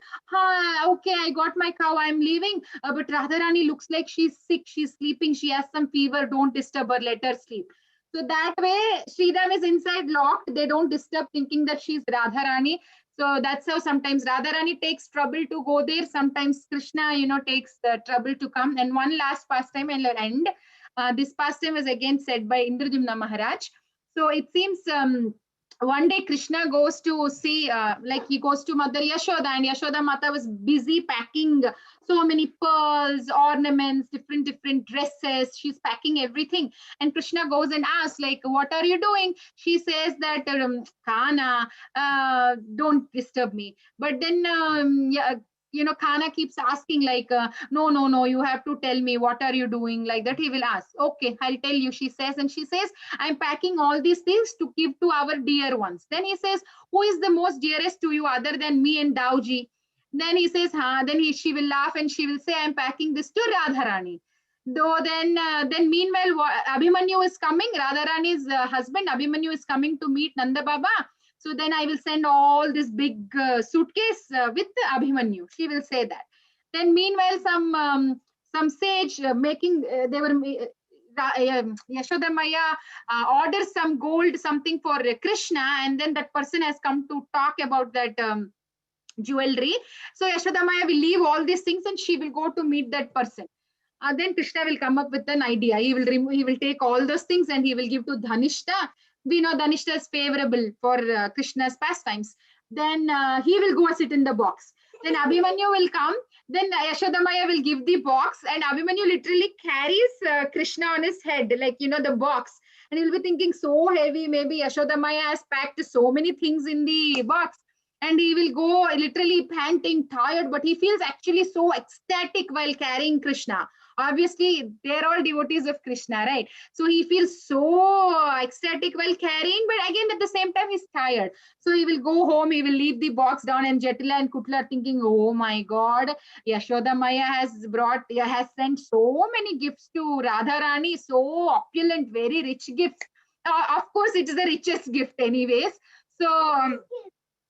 okay, I got my cow, I'm leaving. But Radharani looks like she's sick, she's sleeping, she has some fever, don't disturb her, let her sleep. So that way, Sridham is inside locked. They don't disturb, thinking that she's Radharani. So that's how sometimes Radharani takes trouble to go there. Sometimes Krishna, takes the trouble to come. And one last pastime and I'll end. This pastime was again said by Indradyumna Maharaj. So it seems one day Krishna goes to see, he goes to Mother Yashoda, and Yashoda Mata was busy packing so many pearls, ornaments, different dresses. She's packing everything. And Krishna goes and asks, like, what are you doing? She says that, Kana, don't disturb me. But then, Kana keeps asking, like, no, you have to tell me, what are you doing? Like that, he will ask. Okay, I'll tell you, she says. And she says, I'm packing all these things to give to our dear ones. Then he says, who is the most dearest to you other than me and Dauji? Then he says, she will laugh and she will say, I'm packing this to Radharani. Though then meanwhile, Abhimanyu is coming, Radharani's husband, Abhimanyu is coming to meet Nanda Baba. So then I will send all this big suitcase with Abhimanyu. She will say that. Then meanwhile, some sage they were Yashoda Maya orders some gold, something for Krishna, and then that person has come to talk about that jewelry. So Yashoda Maya will leave all these things and she will go to meet that person. Then Krishna will come up with an idea. He will take all those things and he will give to Dhanishta. We know Dhanishta is favorable for Krishna's pastimes. Then he will go sit in the box. Then Abhimanyu will come. Then Yashoda Maya will give the box, and Abhimanyu literally carries Krishna on his head, like, the box. And he'll be thinking, so heavy, maybe Yashoda Maya has packed so many things in the box. And he will go literally panting, tired, but he feels actually so ecstatic while carrying Krishna. Obviously, they're all devotees of Krishna, right? So he feels so ecstatic while carrying, but again, at the same time, he's tired. So he will go home, he will leave the box down, and Jatila and Kutla are thinking, oh my God, Yashoda Maya has sent so many gifts to Radharani, so opulent, very rich gifts. Of course, it is the richest gift anyways. So,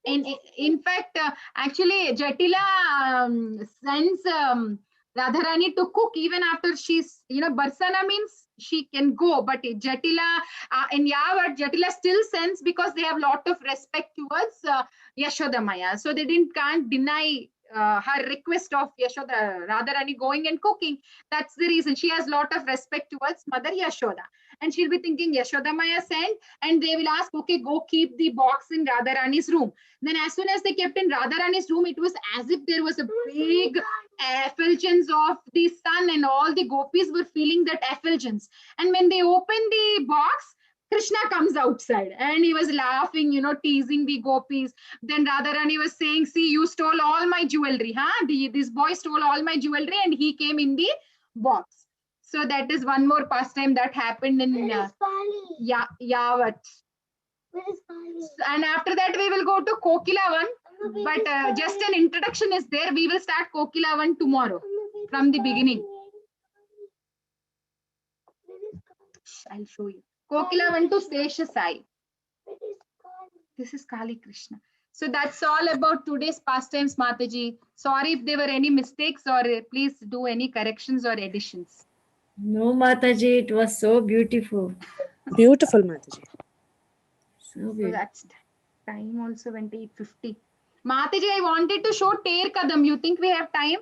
in fact, actually, Jatila sends Radharani to cook even after she's, Barsana means she can go, but Jatila, in Yavat, Jatila still sends because they have a lot of respect towards Yashoda Maya. So they can't deny her request of Yashoda, Radharani going and cooking. That's the reason. She has a lot of respect towards Mother Yashoda. And she'll be thinking Yashoda Maya sent, and they will ask, okay, go keep the box in Radharani's room. Then as soon as they kept in Radharani's room, it was as if there was a big effulgence of the sun, and all the gopis were feeling that effulgence. And when they opened the box, Krishna comes outside and he was laughing, teasing the gopis. Then Radharani was saying, see, you stole all my jewelry, huh? This boy stole all my jewelry and he came in the box. So that is one more pastime that happened in Yavat. And after that, we will go to Kokilavan. But just an introduction is there. We will start Kokilavan tomorrow from the beginning. I'll show you. Kokilavan to Sesha Sai. This is Kali Krishna. So that's all about today's pastimes, Mataji. Sorry if there were any mistakes, or please do any corrections or additions. No, Mataji, it was so beautiful. Beautiful, Mataji. So So beautiful. that's time also went 8:50. Mataji, I wanted to show Ter Kadam. You think we have time?